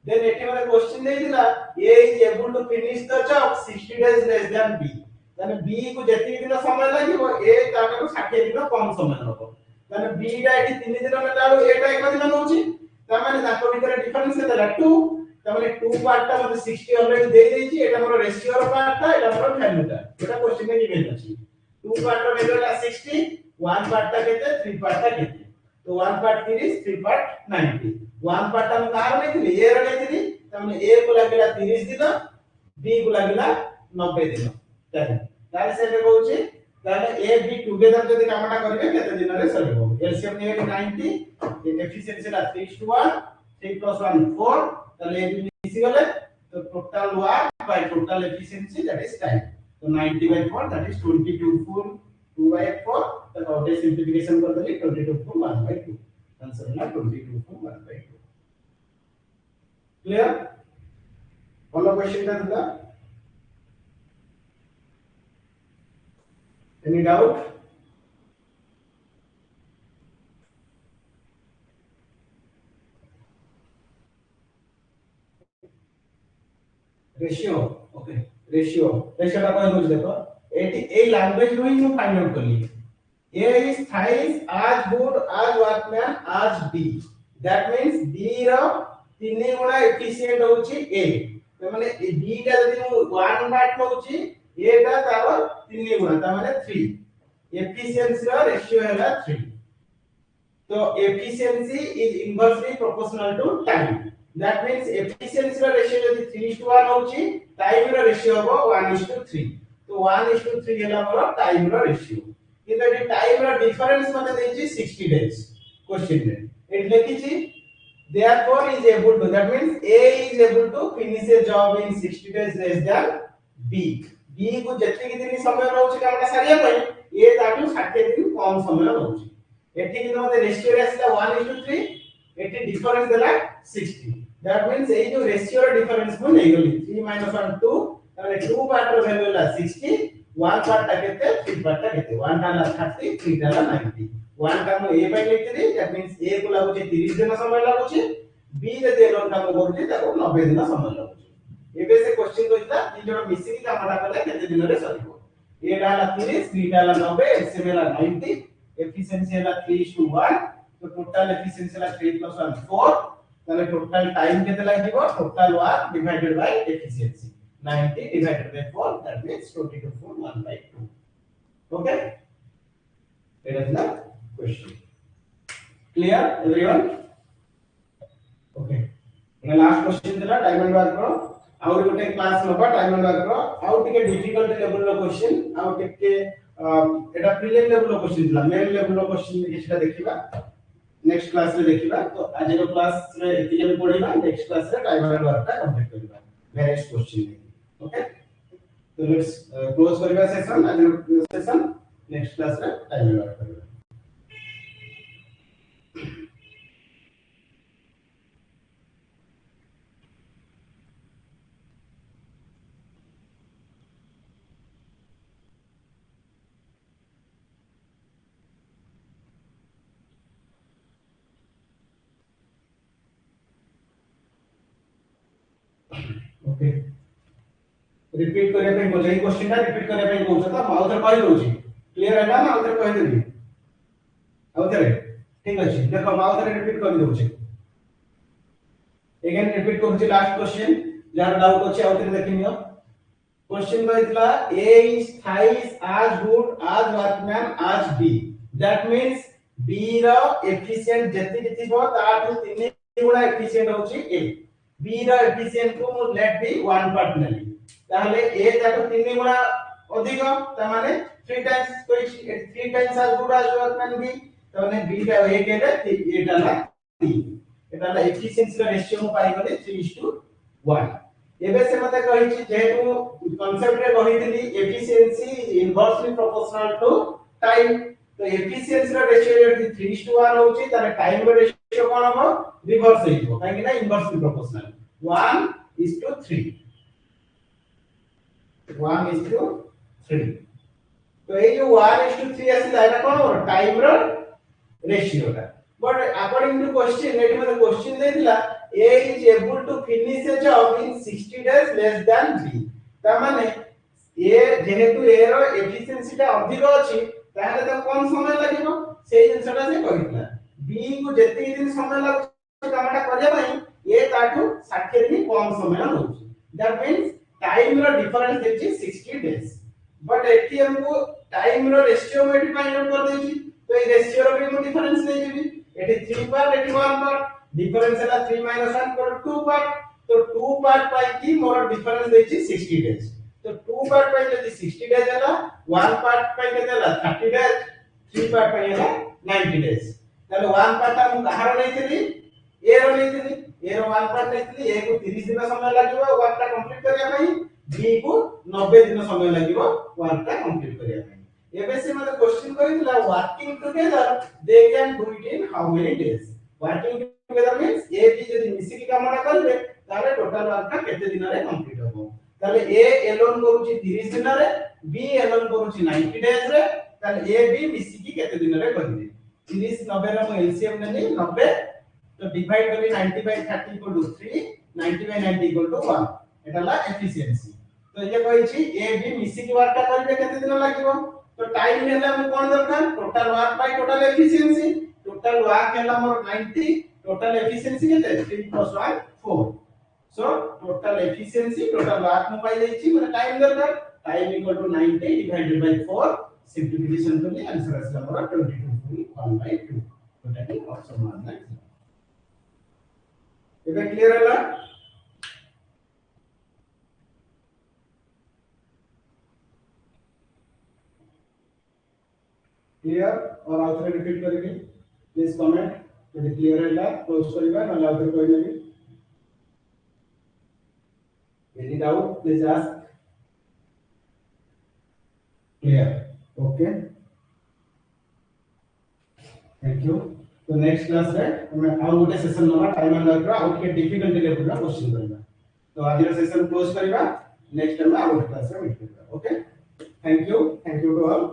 देन एटी वाला क्वेश्चन दे दिला a is able to finish the job 60 days less than b ताने b को जति दिन समय लागिबो a ताको 60 दिन कम समय लगबो ताने b टा एटी 3 दिन में लालो a टा 1 दिन नउची ता माने ताको भीतर डिफरेंस केतला 2 ता माने 2 पार्ट ता मते 60 ऑलरेडी दे देछि एटा मोर रेशियो रो पार्ट ता एटा मोर वैल्यू ता एटा क्वेश्चन में गिवन अछि 2 पार्ट रो वैल्यू ला 60 1 पार्ट ता केते 3 पार्ट ता केते तो 1 पार्ट 30 3 पार्ट 90 1 पार्ट हम कार लेथिली ए रो लेथिली त माने ए को लागिला 30 दिन बी को लागिला 90 दिन ताले ताले से कहउची ताले ए बी टुगेदर जदी कामटा करबे केते दिन रे सरिबो एलसीएम नेगे 90 एफिशिएंसी ला 3:1 3 + 1 4 ताले ए बी मिसी गले तो total work by total efficiency that is time तो 90/4 दैट इज 22 full 2/4 तो आउटे सिंपलीफिकेशन कर देली 22 full 1/2 आंसर ना 22 full 1/2 क्लियर वाला क्वेश्चन का था any doubt ratio okay ratio टा कोन बुझ देखो एटी ए लैंग्वेज रो ही फाइंड आउट कर लिए a is thrice as good as workman as b that means b रो 3 गुणा एफिशिएंट होची a त माने b टा जदी मु 1 पार्ट होची a टा तार 3 गुणा त माने 3 एफिशिएंसी रो रेशियो हैला 3 तो efficiency is inversely proportional to time that means efficiency रो रेशियो जदी 3:1 होची टाइम रो रेशियो हो 1:3 तो 1:3 हैला मोर टाइम रो रेशियो किंतु एटी टाइम रो डिफरेंस मते देछि 60 डेज क्वेश्चन में eight लिखिछि therefore is able to that means a is able to finish a job in 60 days less than b b को जति दिन समय रहउछि कामटा सारिया पई a ताकू 60 दिन कम समय रहउछि एठी कि मते रेशियो रे आसला 1:3 एठी डिफरेंस देला 60 that means ए जो रेशियो रो डिफरेंस को नै गली 3 - 1 2 ताले 2 पार्ट रो वैल्यू ला 60 1 पार्ट ता केते 3 पार्ट ता केते 1 टा ला 30 3 टा ला 90 1 का मु ए बाय लिखिली दैट मींस ए को लागुची 30 दिन समय लागुची बी जदि एलोन काम करूची ताको 90 दिन समय लागुची एबे से क्वेश्चन कहिता तीन जण मिसिकी कामटा कले केते दिन रे सरिबो एटा हला 30 बीटा हला 90 एसएम हला 90 एफिशिएंसी हला 3:1 तो टोटल एफिशिएंसी हला 3 + 1 4 ताले टोटल टाइम केते लागिबो total work divided by efficiency 90 divided by 4 that means 22/1/2 okay it is the question clear everyone okay ये लास्ट क्वेश्चन दिला टाइम एंड वर्क रो आउर गोटे क्लास नबा टाइम एंड वर्क रो आउ टिके डिफिकल्ट लेवल रो क्वेश्चन आउ टिके एटा प्रीलिम लेवल रो question दिला मेन लेवल रो क्वेश्चन किछटा देखिबा नेक्स्ट क्लास रे देखिबा तो आज रो क्लास रे एतिके भी पढिबा नेक्स्ट क्लास रे टाइम एंड वर्क टा कंप्लीट करिबा various question okay so let's close kariba session as session next class रे time work kariba okay repeat करे पे बोले क्वेश्चन टा रिपीट करे पे कहउछ त आउथर कहि दउची क्लियर है ना आउथर कहि देबी आउथर ठीक अछि देखो आउथर रिपीट कर दउची अगेन रिपीट करूची लास्ट क्वेश्चन जार डाउट अछि आउथर देखिनियो question कहितला A is thrice as good as workman as B that means B रो एफिशिएंट जति जति हो ताठु 3 गुणा एफिशिएंट होची A B रो एफिशिएंट को मु लेट बी 1 पार्ट नेली ताहले A ताठु 3 गुणा अधिक त माने 3 टाइम्स कोइ 3 times as good as workman B त माने B टा 1 रे A टा ला 3 एटा ला एफिशिएंसी रो रेशियो मु पाई गले 3:1 एबे से मते कहि छी जेतु कांसेप्ट रे कहि दिली efficiency inversely proportional to time तो एफिशिएंसी रो रेशियो यदि 3:1 होची तारे टाइम रो रेशियो कोन हो रिवर्स हेइबो काहे ना इनवर्सली प्रोपोर्शनल 1:3 1:3 तो ए जो 1:3 आसी जायना कोन हो टाइम रो रेशियो टा बट अकॉर्डिंग टू क्वेश्चन एटी मते क्वेश्चन देथिला A is able to finish a job in 60 days less than B ता माने A जेहेतु A रो एफिशिएंसी टा अधिक अछि ताहाले त कम समय लागिबो सेही जिंसटा से कहितला B को जेति दिन समय लागछ कामटा करिया पई A ताठु 60 दिन कम समय होउछ दैट मींस टाइम रो डिफरेंस देछि 60 डेज बट एटी हमको टाइम रो रेशियो में फाइंड आउट कर देछि तो ए रेशियो रो भी डिफरेंस नै जेबी एटी 3 पर एटी 1 पर डिफरेंस है 3 - 1 को 2 पर तो 2 पार्ट पाई की मोर डिफरेंस देछि 60 डेज तो 2 पार्ट पाई यदि 60 डेज हला 1 पार्ट पाई केते हला 30 डेज 3 पार्ट पाई हला 90 डेज ताले 1 पार्ट हम कहार नैथिली ए रो नैथिली ए रो 1 पार्ट नैथिली ए को 30 दिन समय लागिबो वर्क टा कंप्लीट करिया पई बी को 90 दिन समय लागिबो वर्क टा कंप्लीट करिया पई एबे से मतलब क्वेश्चन कहितला working together they can do it in how many days working together means A B जदि मिसिकी कामटा करबे ताले टोटल वर्क का केते दिन रे कंप्लीट होबो ताले ए एलोन करूची 30 दिन रे बी एलोन करूची 90 डेज रे ताले ए बी मिसिकी केते दिन रे करबे 30 90 रे म एलसीएम नेली 90 तो डिवाइड करी 90 by 30 equal to 3 90 by 90 equal to 1 एटा ला एफिशिएंसी तो ये कहै छी ए बी मिसिकी वर्क का करबे केते दिन लागिबो तो टाइम हेला हम कोन दरकार total work by total efficiency total work हेला मोर 90 total efficiency केते 3 + 1 4 so total efficiency total work mo पाई देछि माने टाइम दरकार time equal to 90 divided by 4 simplification करले आंसर आसला मोर 22/1/2 तो दैट इज ऑप्शन 1 एबे क्लियर हला क्लियर और आउथरे रिपीट करिबी प्लीज कमेंट यदि क्लियर हैला क्लोज करिबा न आउथरे कोइ नेबी यदि doubt please ask clear okay thank you तो नेक्स्ट क्लास रे हमें आउ गोटे सेशन नवा टाइम एंड वर्क रा आउ के डिफिकल्टी लेवल रा क्वेश्चन करबा तो आज रा सेशन क्लोज करिबा नेक्स्ट टाइम आउ क्लास रे मीट करबा okay thank you to all